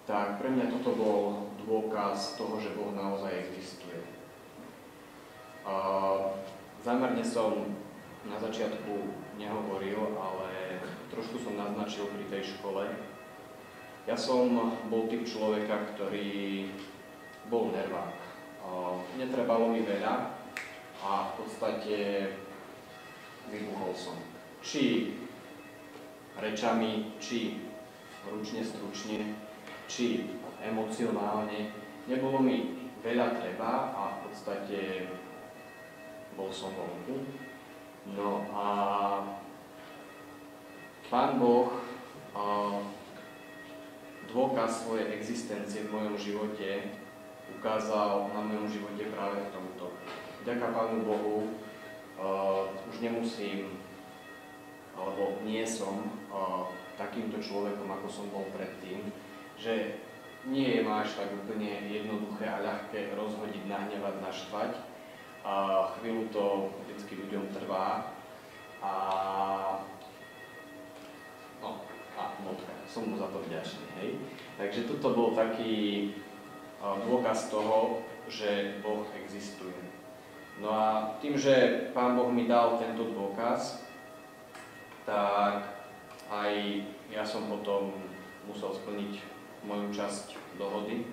[SPEAKER 5] tak pre mňa toto bol dôkaz toho, že Boh naozaj existuje. Zámerne som na začiatku nehovoril, ale trošku som naznačil pri tej škole. Ja som bol typ človeka, ktorý bol nervák. Netrebalo mi veľa a v podstate vybuchol som. Či rečami, či ručne, stručne, či emocionálne. Nebolo mi veľa treba a v podstate bol som vonku. No a Pán Boh dôkaz svojej existencie v mojom živote ukázal na mojom živote práve v tomto. Vďaka Pánu Bohu už nemusím, alebo nie som takýmto človekom, ako som bol predtým, že nie je máš tak úplne jednoduché a ľahké rozhodiť, nahnevať, naštvať. Chvíľu to vždycky ľuďom trvá a modka, som mu za to vďačný, hej. Takže toto bol taký dôkaz toho, že Boh existuje. No a tým, že Pán Boh mi dal tento dôkaz, tak aj ja som potom musel splniť moju časť dohody.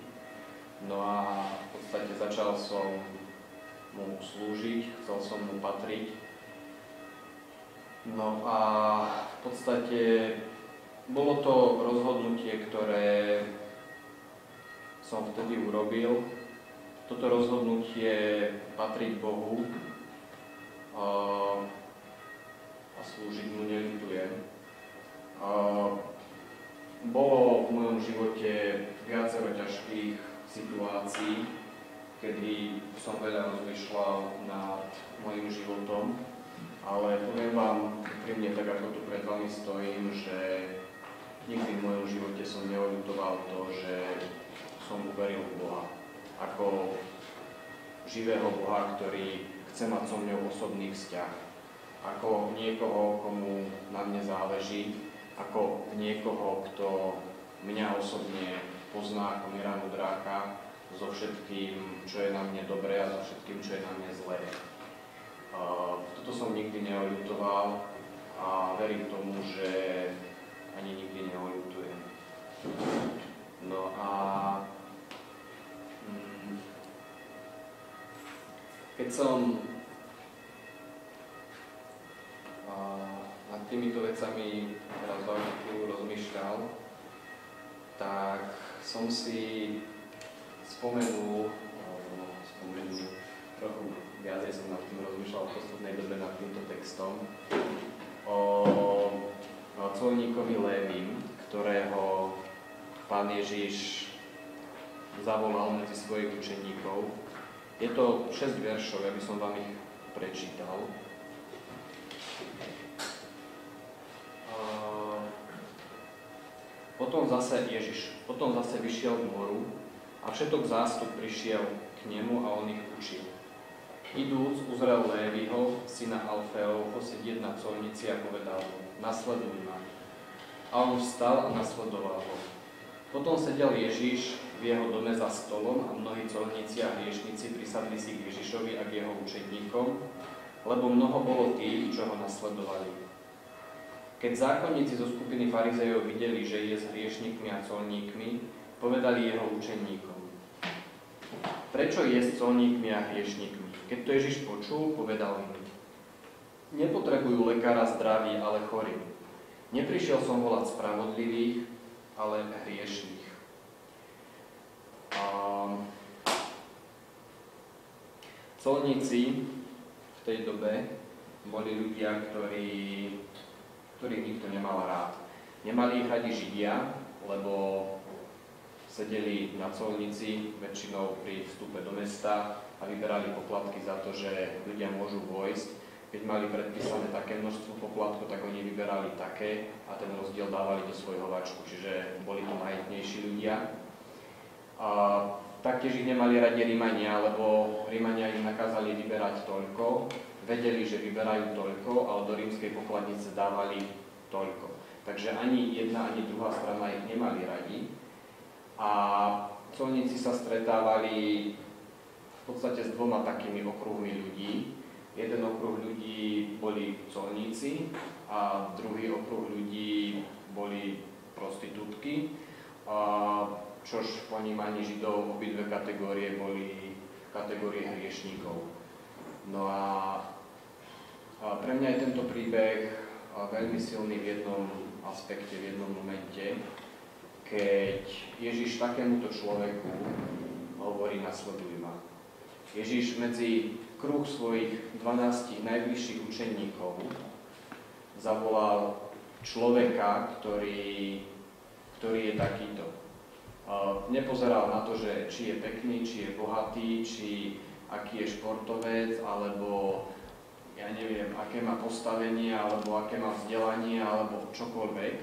[SPEAKER 5] No a v podstate začal som mu slúžiť, chcel som mu patriť. No a v podstate bolo to rozhodnutie, ktoré som vtedy urobil. Toto rozhodnutie patriť Bohu a slúžiť mu neľutujem. Bolo v mojom živote viacero ťažkých situácií, kedy som veľa rozmýšľal nad mojim životom, ale poviem vám úprimne, tak ako tu pred vami stojím, že nikdy v mojom živote som neoľutoval to, že som uveril v Boha. Ako živého Boha, ktorý chce mať so mňou osobný vzťah. Ako niekoho, komu na mne záleží. Ako niekoho, kto mňa osobne pozná ako Mira Mudráka so všetkým, čo je na mne dobré a so všetkým, čo je na mne zlé. Toto som nikdy neoľutoval a verím tomu, že ani nikdy neoľutujem. No a keď som nad týmito vecami teraz veľmi chvíľu rozmýšľal, tak som si spomenul trochu viacej som nad tým rozmýšľal v poslednej dobe nad týmto textom o colníkovi Lévim, ktorého Pán Ježiš zavolal medzi svojich učeníkov. Je to 6 veršov, ja by som vám ich prečítal. Potom zase vyšiel k moru a všetok zástup prišiel k nemu a on ich učil. Idúc uzrel Léviho, syna Alfeovho, sedieť na colnici a povedal mu: nasleduj ma. A on vstal a nasledoval ho. Potom sedel Ježiš v jeho dome za stolom a mnohí colníci a hriešnici prisadli si k Ježišovi a k jeho učeníkom, lebo mnoho bolo tých, čo ho nasledovali. Keď zákonníci zo skupiny farizejov videli, že je s hriešnikmi a colníkmi, povedali jeho učeníkom: prečo je s colníkmi a hriešnikmi? Keď to Ježiš počul, povedal im: nepotrebujú lekára zdraví, ale chorí. Neprišiel som volať spravodlivých, ale hriešných. Colníci v tej dobe boli ľudia, ktorých nikto nemal rád. Nemali ich radi Židia, lebo sedeli na colnici väčšinou pri vstupe do mesta a vyberali poplatky za to, že ľudia môžu vojsť. Keď mali predpísané také množstvo poplatku, tak oni vyberali také a ten rozdiel dávali do svojho vačku, čiže boli to majetnejší ľudia. A taktiež ich nemali radi Rímania, lebo Rímania im nakázali vyberať toľko, vedeli, že vyberajú toľko, ale do rímskej pokladnice dávali toľko. Takže ani jedna, ani druhá strana ich nemali radi. A colníci sa stretávali v podstate s dvoma takými okruhmi ľudí. Jeden okruh ľudí boli colníci a druhý okruh ľudí boli prostitútky, čož v ponímaní Židov obidve kategórie boli kategórie hriešníkov. No a pre mňa je tento príbeh veľmi silný v jednom aspekte, v jednom momente, keď Ježiš takémuto človeku hovorí: nasleduj ma. Ježiš medzi kruh svojich 12 najbližších učeníkov zavolal človeka, ktorý je takýto. Nepozeral na to, že či je pekný, či je bohatý, či aký je športovec, alebo ja neviem, aké má postavenie, alebo aké má vzdelanie, alebo čokoľvek.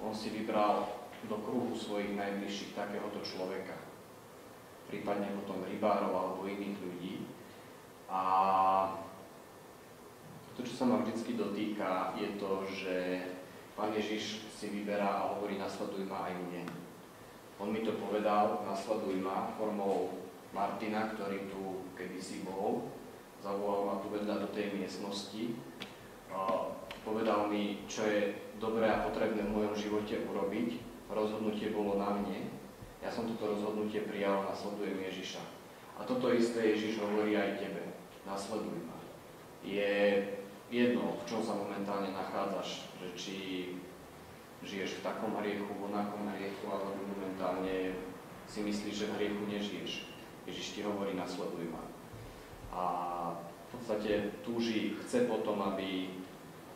[SPEAKER 5] On si vybral do kruhu svojich najbližších takéhoto človeka. Prípadne potom rybárov alebo iných ľudí. A to, čo sa ma vždycky dotýka, je to, že Pán Ježiš si vyberá a hovorí: nasleduj ma aj mne. On mi to povedal: nasleduj ma, formou Martina, ktorý tu kedysi bol. Zavolal ma tu vedľa do tej miestnosti. Povedal mi, čo je dobré a potrebné v mojom živote urobiť. Rozhodnutie bolo na mne. Ja som toto rozhodnutie prijal a nasledujem Ježiša. A toto isté Ježiš hovorí aj tebe: nasleduj ma. Je jedno, v čom sa momentálne nachádzaš, že či žiješ v takom hriechu, v onakom hriechu, alebo momentálne si myslíš, že v hriechu nežiješ. Ježiš ti hovorí: nasleduj ma. A v podstate túži, chce potom, aby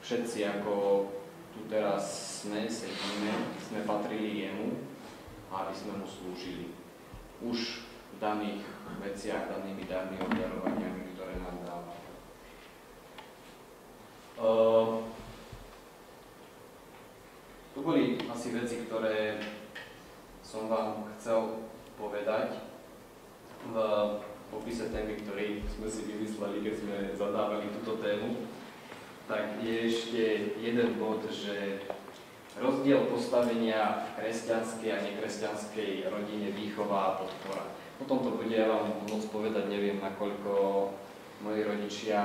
[SPEAKER 5] všetci, ako tu teraz sedíme, sme patrili jemu a aby sme mu slúžili. Už v daných veciach, danými darmi, obdarovaniami, ktoré nám dáva. Tu boli asi veci, ktoré som vám chcel povedať v popise témy, ktorý sme si vymysleli, keď sme zadávali túto tému. Tak je ešte jeden bod, že rozdiel postavenia v kresťanskej a nekresťanskej rodine, výchova a podpora. O tomto bude ja vám môcť povedať, neviem, nakoľko moji rodičia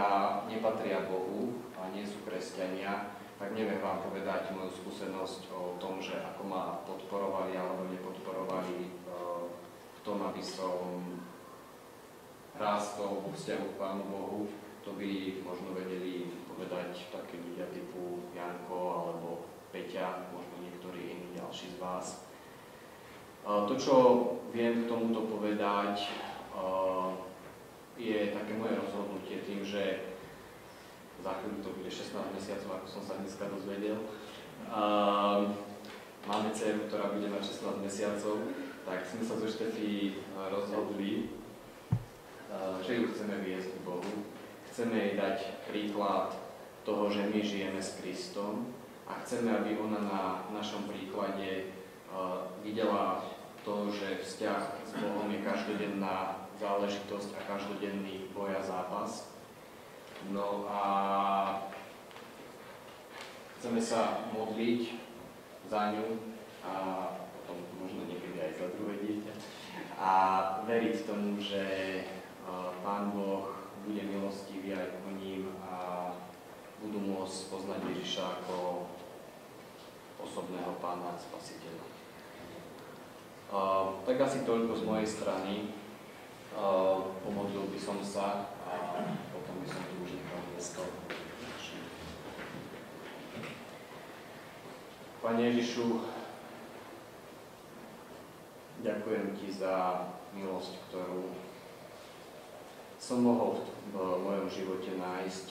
[SPEAKER 5] nepatria Bohu a nie sú kresťania, tak neviem vám povedať moju skúsenosť o tom, že ako ma podporovali alebo nepodporovali v tom, aby som rástol vo vzťahu k Pánu Bohu. To by možno vedeli povedať takí ľudia typu Janko alebo Peťa, možno niektorí iní ďalší z vás. To, čo viem k tomuto povedať, je také moje rozhodnutie tým, že za chvíľu to bude 16 mesiacov, ako som sa dneska dozvedel, Máme dceru, ktorá bude mať 16 mesiacov, tak sme sa so Štefí rozhodli, že ju chceme viesť k Bohu. Chceme jej dať príklad toho, že my žijeme s Kristom a chceme, aby ona na našom príklade videla to, že vzťah s Bohom je každodenná záležitosť a každodenný boj a zápas. No a chceme sa modliť za ňu a potom možno niekedy aj za druhé dieťa a veriť tomu, že Pán Boh bude milostivý aj k ním a budú môcť poznať Ježiša ako osobného Pána a Spasiteľa. Tak asi toľko z mojej strany. Pomodlil by som sa a potom by som tu už nechal miesto. Pane Ježišu, ďakujem Ti za milosť, ktorú som mohol v mojom živote nájsť,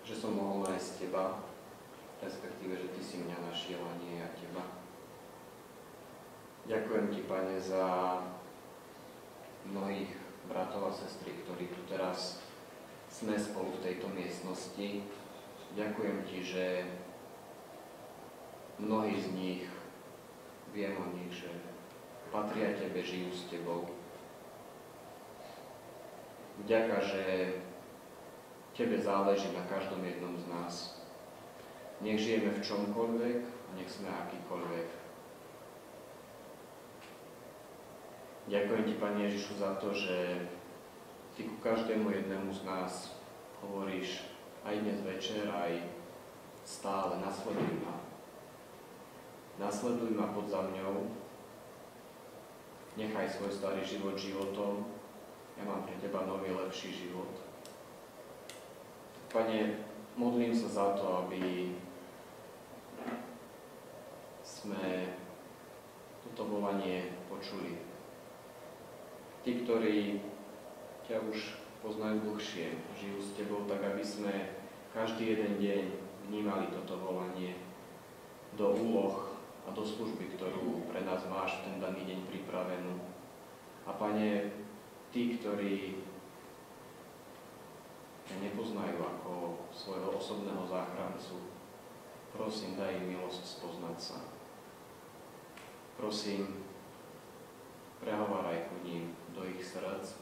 [SPEAKER 5] že som mohol nájsť Teba, respektíve, že Ty si mňa našiel a nie ja Teba. Ďakujem Ti, Pane, za mnohých bratov a sestry, ktorí tu teraz sme spolu v tejto miestnosti. Ďakujem Ti, že mnohí z nich, viem o nich, že patria Tebe, žijú s Tebou. Ďaká, že Tebe záleží na každom jednom z nás. Nech žijeme v čomkoľvek a nech sme akýkoľvek. Ďakujem Ti, Pane Ježišu, za to, že Ty ku každému jednému z nás hovoríš aj dnes večer, aj stále: nasleduj ma. Nasleduj ma pod za mňou. Nechaj svoj starý život životom. Ja mám pre Teba nový, lepší život. Pane, modlím sa za to, aby sme toto volanie počuli. Tí, ktorí ťa už poznajú dlhšie, žijú s Tebou, tak aby sme každý jeden deň vnímali toto volanie do úloh a do služby, ktorú pre nás máš v ten daný deň pripravenú. A Pane, tí, ktorí ťa nepoznajú ako svojho osobného záchrancu, prosím, daj im milosť spoznať sa. Prosím, prehováraj ku ním do ich srdc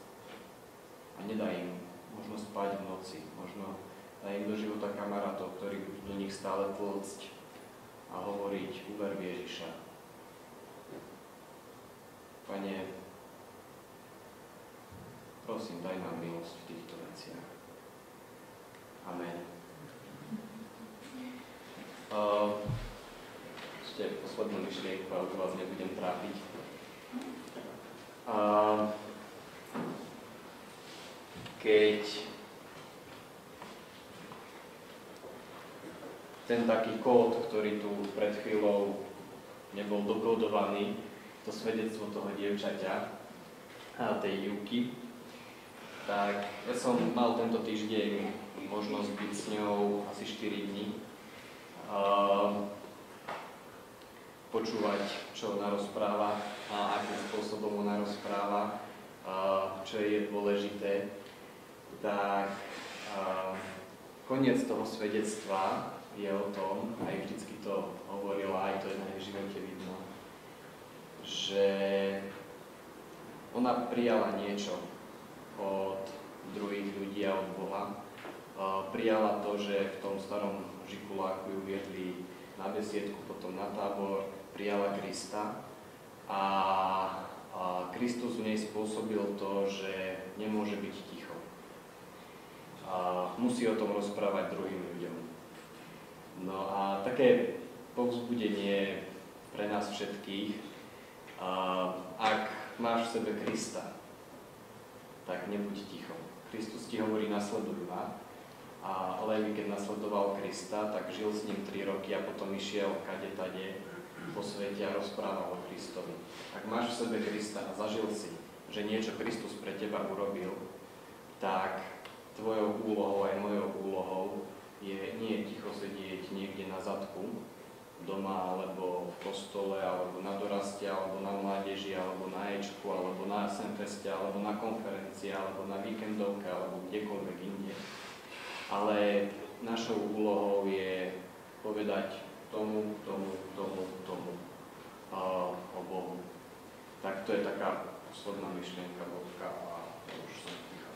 [SPEAKER 5] a nedaj im možno spať v noci, možno daj im do života kamarátov, ktorí budú do nich stále tlcť a hovoriť: uver v Ježiša. Pane, prosím, daj nám milosť v týchto veciach. Amen. Ešte poslednú myšlienku, ale vás nebudem trápiť. Keď ten taký kód, ktorý tu pred chvíľou nebol dokódovaný, to svedectvo toho dievčaťa a tej Juky, tak ja som mal tento týždeň možnosť byť s ňou asi 4 dní. Počúvať, čo ona rozpráva a akým spôsobom ona rozpráva, čo je dôležité. Tak koniec toho svedectva je o tom, aj vždycky to hovorila, aj to je na jej živote vidno, že ona prijala niečo od druhých ľudí a od Boha. Prijala to, že v tom starom žikuláku ju viedli na besiedku, potom na tábor, prijala Krista a Kristus v nej spôsobil to, že nemôže byť ticho. Musí o tom rozprávať druhým ľuďom. No a také povzbudenie pre nás všetkých: ak máš v sebe Krista, tak nebuď ticho. Kristus ti hovorí: nasleduj ma. A Levi, keď nasledoval Krista, tak žil s ním 3 roky a potom išiel kade-tade po svete a rozprával o Kristovi. Ak máš v sebe Krista a zažil si, že niečo Kristus pre teba urobil, tak tvojou úlohou aj mojou úlohou nie je ticho sedieť niekde na zadku, doma, alebo v kostole, alebo na doraste, alebo na mládeži, alebo na Ečku, alebo na Semfeste, alebo na konferencii, alebo na víkendovke, alebo kdekoľvek inde. Ale našou úlohou je povedať tomu o Bohu. Tak to je taká posledná myšlienka bodka a už som ticho.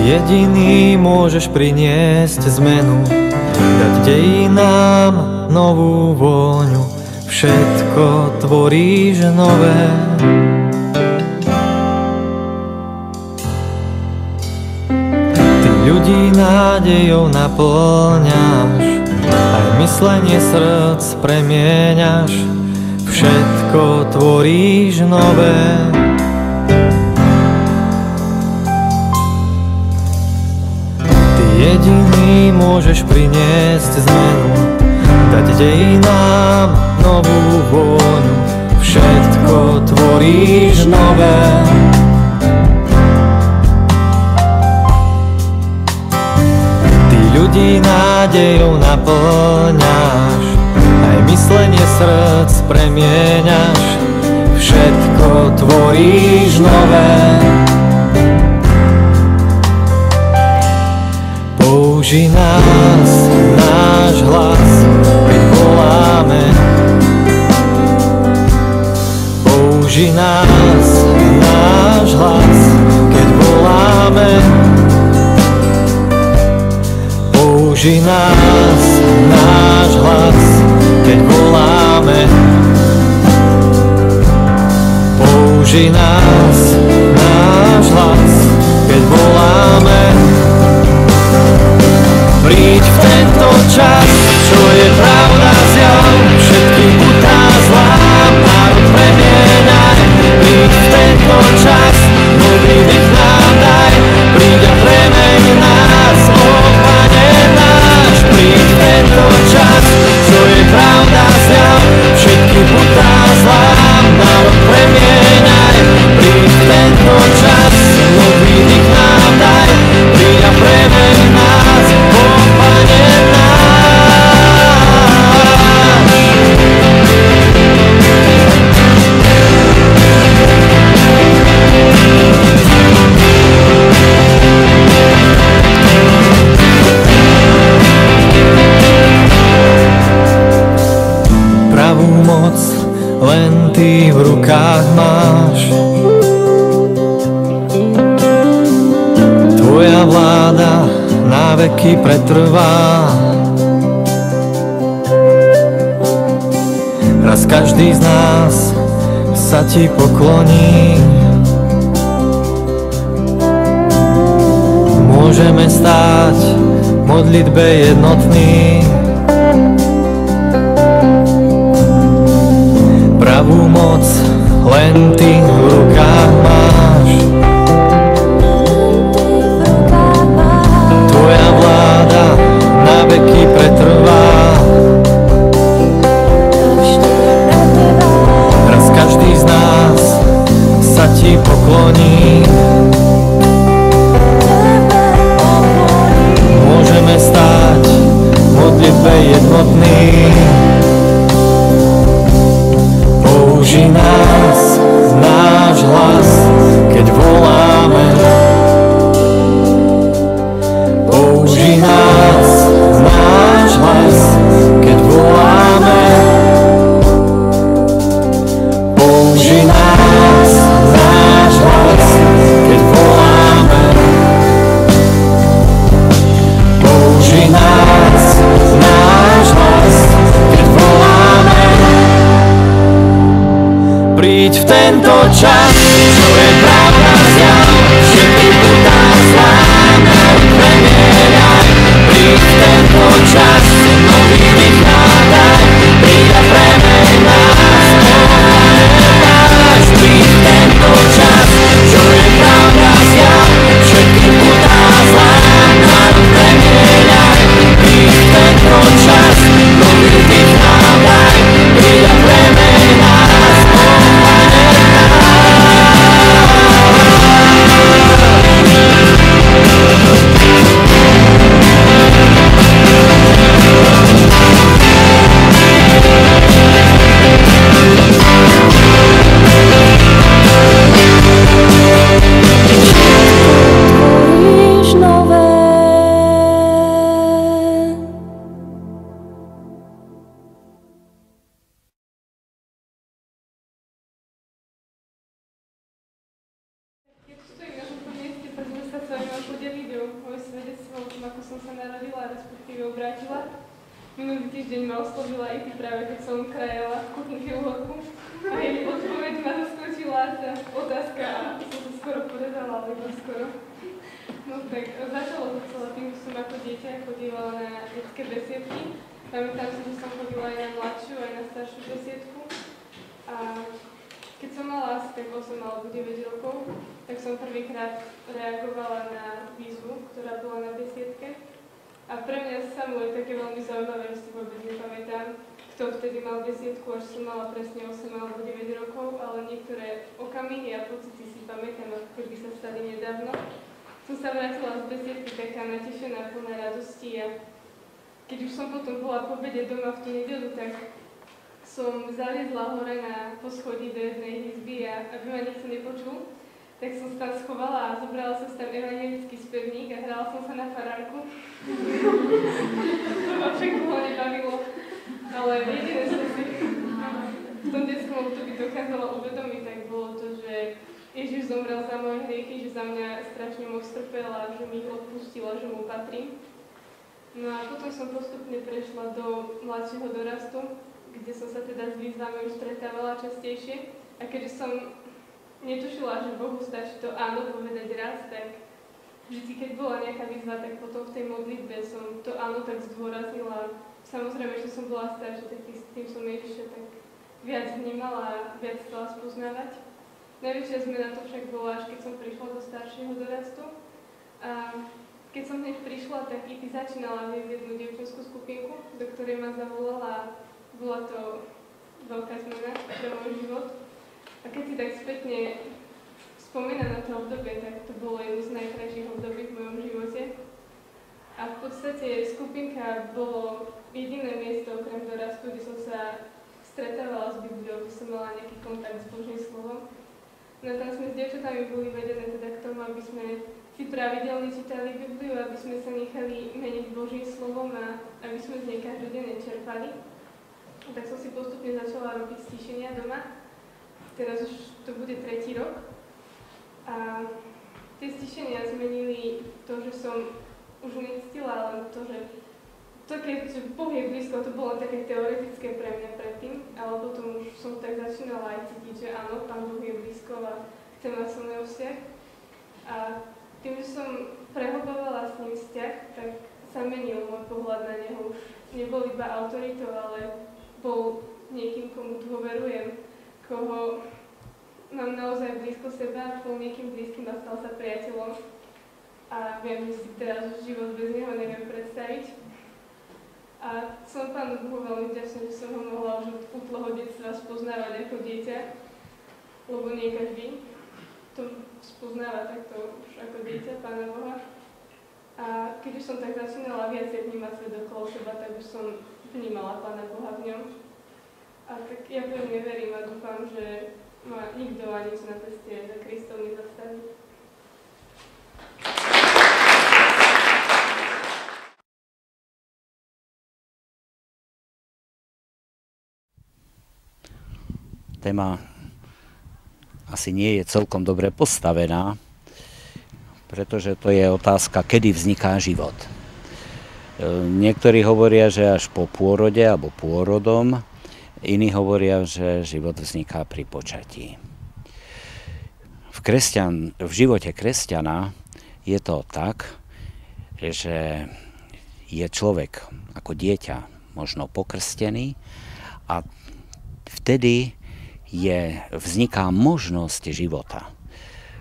[SPEAKER 6] Jediný môžeš priniesť zmenu, dať dejinám novú vôňu, všetko tvoríš nové. Ty ľudí nádejou naplňaš, aj myslenie srdc premieňaš, všetko tvoríš nové. Jediný môžeš priniesť zmenu, dať dejinám novú vôňu, všetko tvoríš nové. Ty ľudí nádejou naplňaš, aj myslenie srdc premieňaš, všetko tvoríš nové. Použij nás, náš hlas, keď voláme. Použij nás, náš hlas, keď voláme. Použij nás, náš hlas, keď voláme. Použij nás, náš hlas, keď voláme. Príď v tento čas, čo je pravda zjav, všetky putá zlám, národ premieňaj. Príď v tento čas, nový dých nám daj, príď a premeň nás, ó Pane náš. Príď v tento čas, čo je pravda zjav, všetky putá zlám, národ premieňaj. Príď v tento čas, nový dých nám daj, príď a premeň nás, ó Pane náš. Pravú moc len ty v rukách máš. Tvoja vláda na veky pretrvá. Raz každý z nás sa ti pokloní. Môžeme stáť v modlitbe jednotní. Pravú moc len ty v rukách máš. Tvoja vláda na veky pretrvá. Raz každý z nás sa ti pokloní. Môžeme stáť v modlitbe jednotní. Použij nás, náš hlas, keď voláme. Použij nás, náš hlas, keď voláme. Použij nás, náš hlas, keď voláme. Použij nás, náš hlas, keď voláme. Príď v tento čas, čo je pravda zjav, všetky putá zlám, národ premieňaj. Príď v tento čas, nový dých nám daj, príď a premeň nás, ó Pane náš.
[SPEAKER 7] narodila, respektíve obrátila. Minulý týždeň ma oslovila i ty práve, keď som krajala kutnúšiu horku. A jej odpoveď ma zaskočila tá otázka a som sa skoro povedala, alebo skoro. No tak začalo to celé tým, že som ako dieťa chodívala na detské besiedky. Pamätám si, že som chodila aj na mladšiu, aj na staršiu besiedku. A keď som mala asi tak 8 alebo 9 rokov, tak som prvýkrát reagovala na výzvu, ktorá bola na besiedke. A pre mňa samo je také veľmi zaujímavé, že si vôbec nepamätám, kto vtedy mal besiedku, až som mala presne 8 alebo 9 rokov, ale niektoré okamihy a pocity si pamätám, ako keby sa stali nedávno. Som sa vrátila z besiedky taká natešená, plná radosti a keď už som potom bola po obede doma v tú nedeľu, tak som zaliezla hore na poschodí do jednej izby a aby ma nikto nepočul, tak som sa tam schovala a zobrala som tam evangelický spevník a hrala som sa na farárku. To ma však dlho nebavilo, ale jediné som si v tom detskom období dokázala uvedomiť, tak bolo to, že Ježiš zomrel za moje hriechy, že za mňa strašne moc trpel a že mi odpustil a že mu patrím. No a potom som postupne prešla do mladšieho dorastu, kde som sa teda s výzvami už stretávala častejšie. A keďže som netušila, že Bohu stačí to áno povedať raz, tak vždy, keď bola nejaká výzva, tak potom v tej modlitbe som to áno tak zdôraznila. Samozrejme, že som bola staršia, tak tým som Ježiša tak viac vnímala a viac chcela spoznávať. Najväčšia zmena to však bola, až keď som prišla do staršieho dorastu. A keď som hneď prišla, tak i ty začínala viesť jednu dievčenskú skupinku, do ktorej ma zavolala. Bola to veľká zmena pre môj život. A keď si tak spätne spomínam na to obdobie, tak to bolo jedno z najkrajších období v mojom živote. A v podstate skupinka bolo jediné miesto okrem dorastu, kde som sa stretávala s Bibliou, kde som mala nejaký kontakt s Božím slovom. No tam sme s dievčatami boli vedené teda k tomu, aby sme si pravidelne čítali Bibliu, aby sme sa nechali meniť Božím slovom a aby sme z nej každodenne čerpali. A tak som si postupne začala robiť stíšenia doma. Teraz už to bude 3. rok. A tie stíšenia zmenili to, že som už necítila len to, že keď Boh je blízko, to bolo také teoretické pre mňa predtým, ale potom už som tak začínala aj cítiť, že áno, Pán Boh je blízko a chce mať so mnou vzťah. A tým, že som prehlbovala s ním vzťah, tak sa menil môj pohľad na neho. Už nebol iba autoritou, ale bol niekým, komu dôverujem, koho mám naozaj blízko seba, bol niekým blízkym a stal sa priateľom. A viem, že si teraz život bez neho neviem predstaviť. A som Pánu Bohu veľmi vďačná, že som ho mohla už od útleho detstva spoznávať ako dieťa, lebo nie každý to spoznáva takto už ako dieťa Pána Boha. A keď už som tak začínala viacej vnímať svet okolo seba, tak už som vnímala Pána Boha v ňom. A tak ja pevne verím a dúfam, že ma nikto a nič na ceste za Kristom nezastaví.
[SPEAKER 8] Téma asi nie je celkom dobre postavená, pretože to je otázka, kedy vzniká život. Niektorí hovoria, že až po pôrode alebo pôrodom, iní hovoria, že život vzniká pri počatí. V živote kresťana je to tak, že je človek ako dieťa možno pokrstený a vtedy vzniká možnosť života,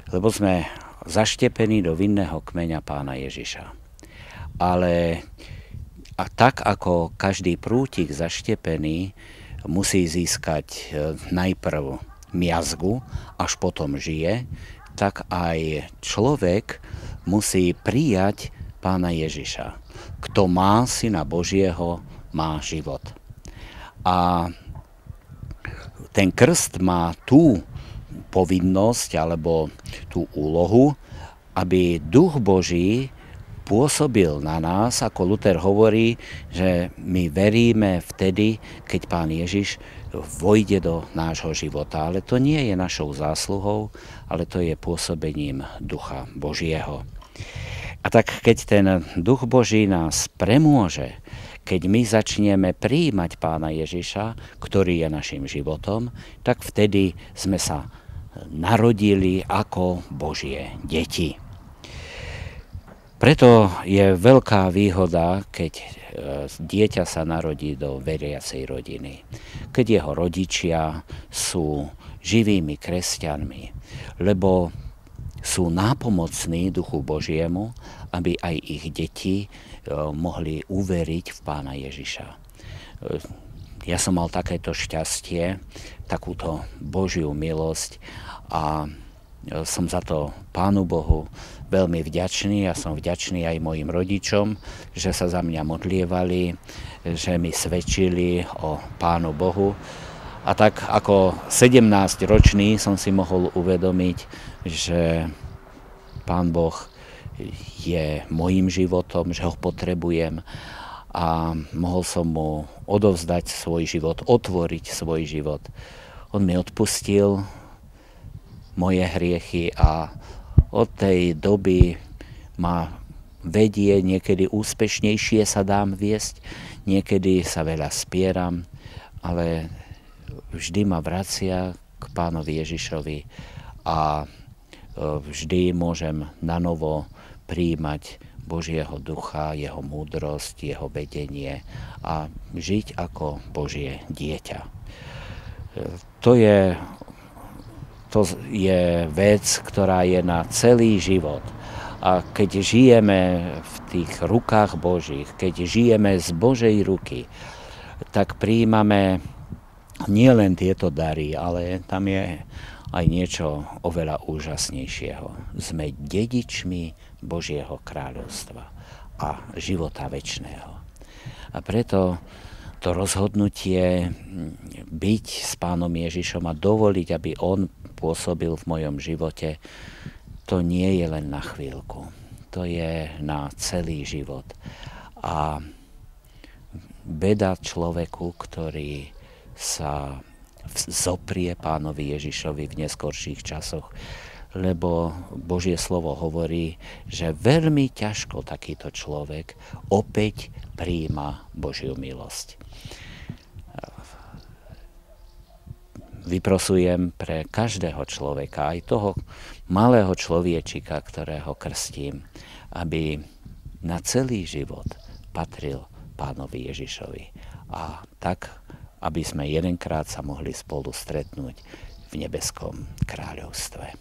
[SPEAKER 8] lebo sme zaštepení do vinného kmeňa Pána Ježiša. Ale tak ako každý prútik zaštepený musí získať najprv miazgu, až potom žije, tak aj človek musí prijať Pána Ježiša. Kto má Syna Božieho, má život. A ten krst má tú povinnosť alebo tú úlohu, aby Duch Boží pôsobil na nás, ako Luther hovorí, že my veríme vtedy, keď Pán Ježiš vojde do nášho života. Ale to nie je našou zásluhou, ale to je pôsobením Ducha Božieho. A tak keď ten Duch Boží nás premôže, keď my začneme prijímať Pána Ježiša, ktorý je našim životom, tak vtedy sme sa narodili ako Božie deti. Preto je veľká výhoda, keď dieťa sa narodí do veriacej rodiny. Keď jeho rodičia sú živými kresťanmi, lebo sú nápomocní Duchu Božiemu, aby aj ich deti mohli uveriť v Pána Ježiša. Ja som mal takéto šťastie, takúto Božiu milosť a som za to Pánu Bohu veľmi vďačný. Ja som vďačný aj mojim rodičom, že sa za mňa modlievali, že mi svedčili o Pánu Bohu. A tak ako 17-ročný som si mohol uvedomiť, že Pán Boh je mojím životom, že ho potrebujem a mohol som mu odovzdať svoj život, otvoriť svoj život. On mi odpustil moje hriechy a od tej doby ma vedie, niekedy úspešnejšie sa dám viesť, niekedy sa veľa spieram, ale vždy ma vracia k Pánovi Ježišovi a vždy môžem nanovo prijímať Božieho ducha, jeho múdrosť, jeho vedenie a žiť ako Božie dieťa. To je vec, ktorá je na celý život. A keď žijeme v tých rukách Božích, keď žijeme z Božej ruky, tak prijímame nielen tieto dary, ale tam je aj niečo oveľa úžasnejšieho. Sme dedičmi Božieho kráľovstva a života večného. A preto to rozhodnutie byť s Pánom Ježišom a dovoliť, aby on pôsobil v mojom živote, to nie je len na chvíľku. To je na celý život. A beda človeku, ktorý sa zoprie Pánovi Ježišovi v neskorších časoch, lebo Božie slovo hovorí, že veľmi ťažko takýto človek opäť prijíma Božiu milosť. Vyprosujem pre každého človeka, aj toho malého človečika, ktorého krstím, aby na celý život patril Pánovi Ježišovi. A tak, aby sme jedenkrát sa mohli spolu stretnúť v nebeskom kráľovstve.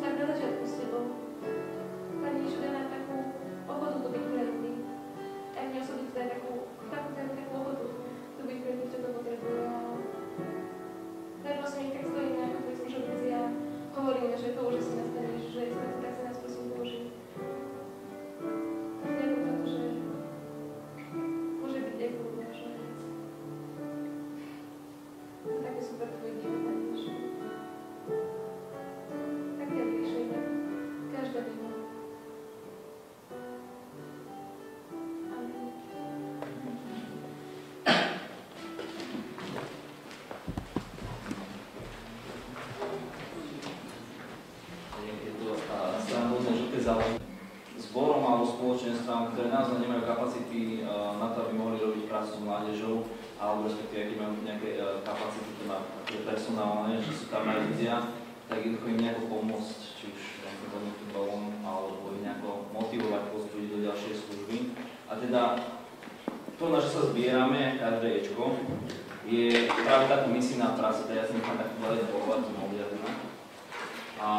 [SPEAKER 7] Tak
[SPEAKER 1] založiť zborom alebo spoločenstvám, ktoré naozaj nemajú kapacity na to, aby mohli robiť prácu s mládežou, alebo respektíve, aký majú nejaké kapacity personálne, že sú tam aj ľudia, tak jednoducho im nejako pomôcť, či už nejakým vodným balom, alebo ich nejako motivovať, pozbudiť do ďalšej služby. A teda to, na čo sa zbierame, každé Ečko, je práve táto misijná práca, teda ja si nechám takú ďalej pohovať, som objavila. A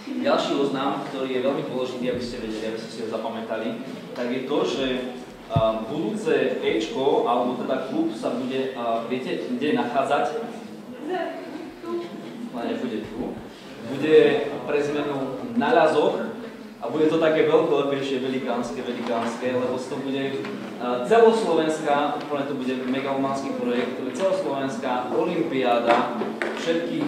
[SPEAKER 1] ďalší oznám, ktorý je veľmi dôležitý, aby ste vedeli, aby ste si ho zapamätali, tak je to, že budúce Ečko, alebo teda klub sa bude, viete, kde nachádzať? Nebude tu. Bude pre zmenu na ľazoch a bude to také veľkolepejšie, velikánske, lebo to bude celoslovenská, úplne to bude megalomanský projekt, to bude celoslovenská olympiáda všetkých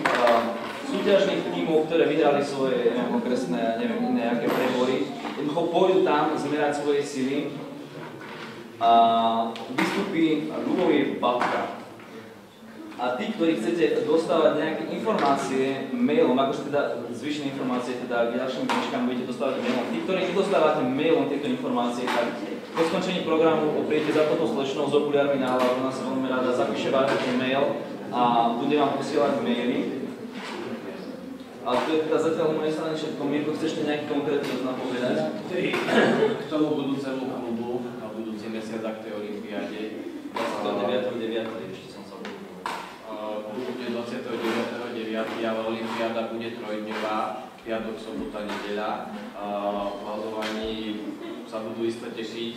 [SPEAKER 1] súťažných tímov, ktoré vyhrali svoje okresné, neviem, iné aké prebory. Jednoducho pôjdu tam zmerať svoje sily a vystupí Ľubomír Babka. A tí, ktorí chcete dostávať nejaké informácie mailom, akože teda zvyšné informácie teda k ďalším knižkám budete dostávať mailom. Tí, ktorí nedostávate mailom tieto informácie, tak po skončení programu opriete za toto slečnou s okuliármi na hlavu, ona sa veľmi rada zapíše váš mail a bude vám posielať maily. A to je teda zatiaľ u mojej strany všetko. Mirko, chceš ešte nejaký konkrétny oznam povedať?
[SPEAKER 5] K tomu budúcemu klubu a budúci mesiac k tej olympiáde
[SPEAKER 1] 29.9. ešte som sa
[SPEAKER 5] bude 29.9., ale olympiáda bude trojdňová, piatok, sobota, nedeľa. V lazovaní sa budú isto tešiť,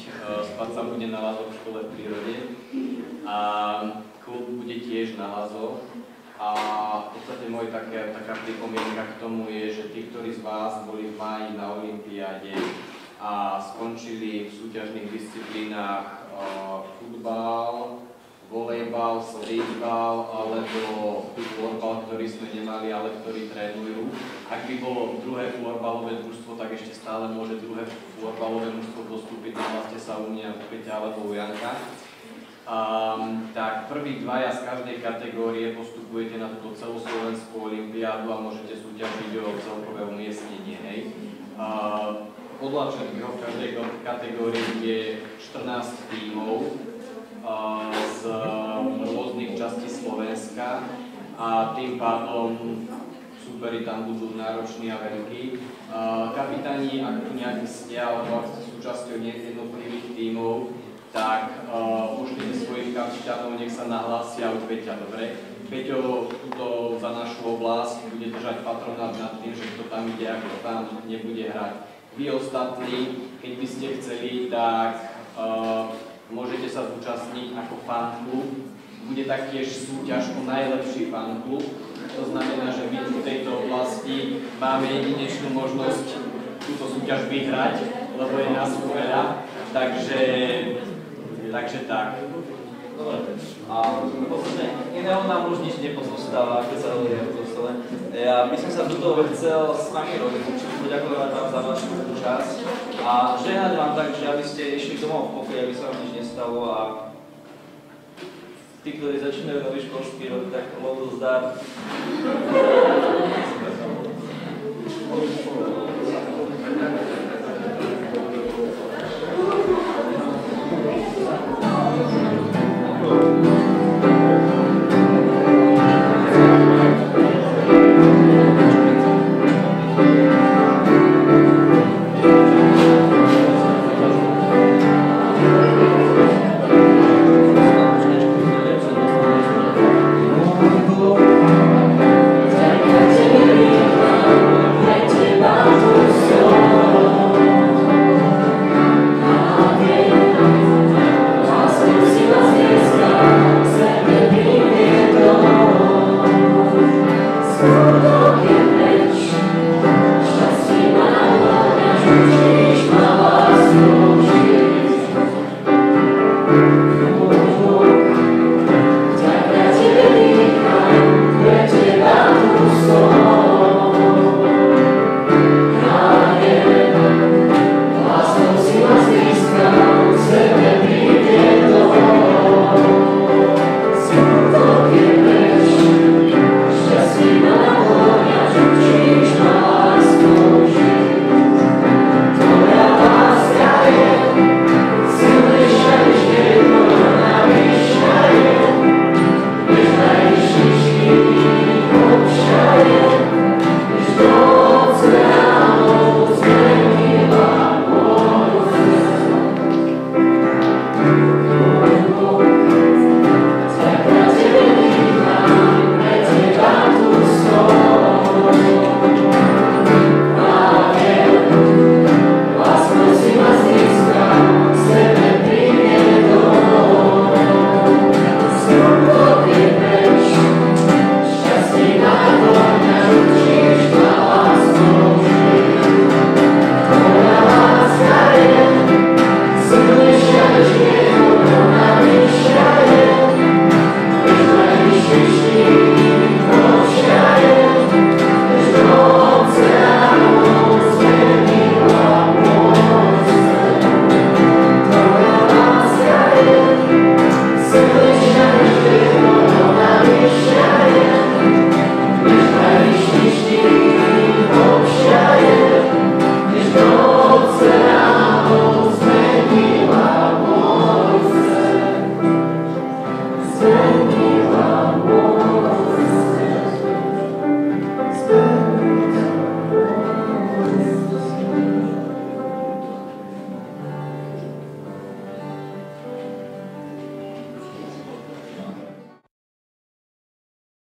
[SPEAKER 5] spať sa bude na lazoch v škole v prírode a klub bude tiež na lazoch. A v podstate taká pripomienka k tomu je, že tí, ktorí z vás boli v máji na olympiáde a skončili v súťažných disciplínach futbal, volejbal, slejbal alebo florbal, ktorý sme nemali, ale ktorí trénujú. Ak by bolo druhé florbalové družstvo, tak ešte stále môže druhé florbalové družstvo postúpiť, nahláste sa u mňa, u Peťa alebo u Janka. Tak prvý dvaja z každej kategórie postupujete na túto celoslovenskú olympiádu a môžete súťažiť o celkové umiestnenie. Podľa všetkého v každej kategórii je 14 tímov z rôznych častí Slovenska a tým pádom súperi tam budú nároční a veľkí. Kapitáni, ak tu nejaký ste alebo ak ste súčasťou jednotlivých tímov, tak pošlite svojich kapitánov, nech sa nahlásia u Peťa, dobre? Peťo tuto za našu oblasť bude držať patronát nad tým, že kto tam ide a kto tam nebude hrať. Vy ostatní, keď by ste chceli, tak môžete sa zúčastniť ako fanklub. Bude taktiež súťaž o najlepší fanklub. To znamená, že my v tejto oblasti máme jedinečnú možnosť túto súťaž vyhrať, lebo je nás veľa. Takže tak.
[SPEAKER 1] Dobre. A v podstate iného nám už nič nepozostáva, keď sa hovorí o kostole. Ja by som sa do toho chcel s vami rozlúčiť, poďakovať vám za vašu časť a žehnať vám tak, že aby ste išli domov v pokoji, aby sa vám nič nestalo a tí, ktorí začínajú nový školský rok, tak lovú zdar.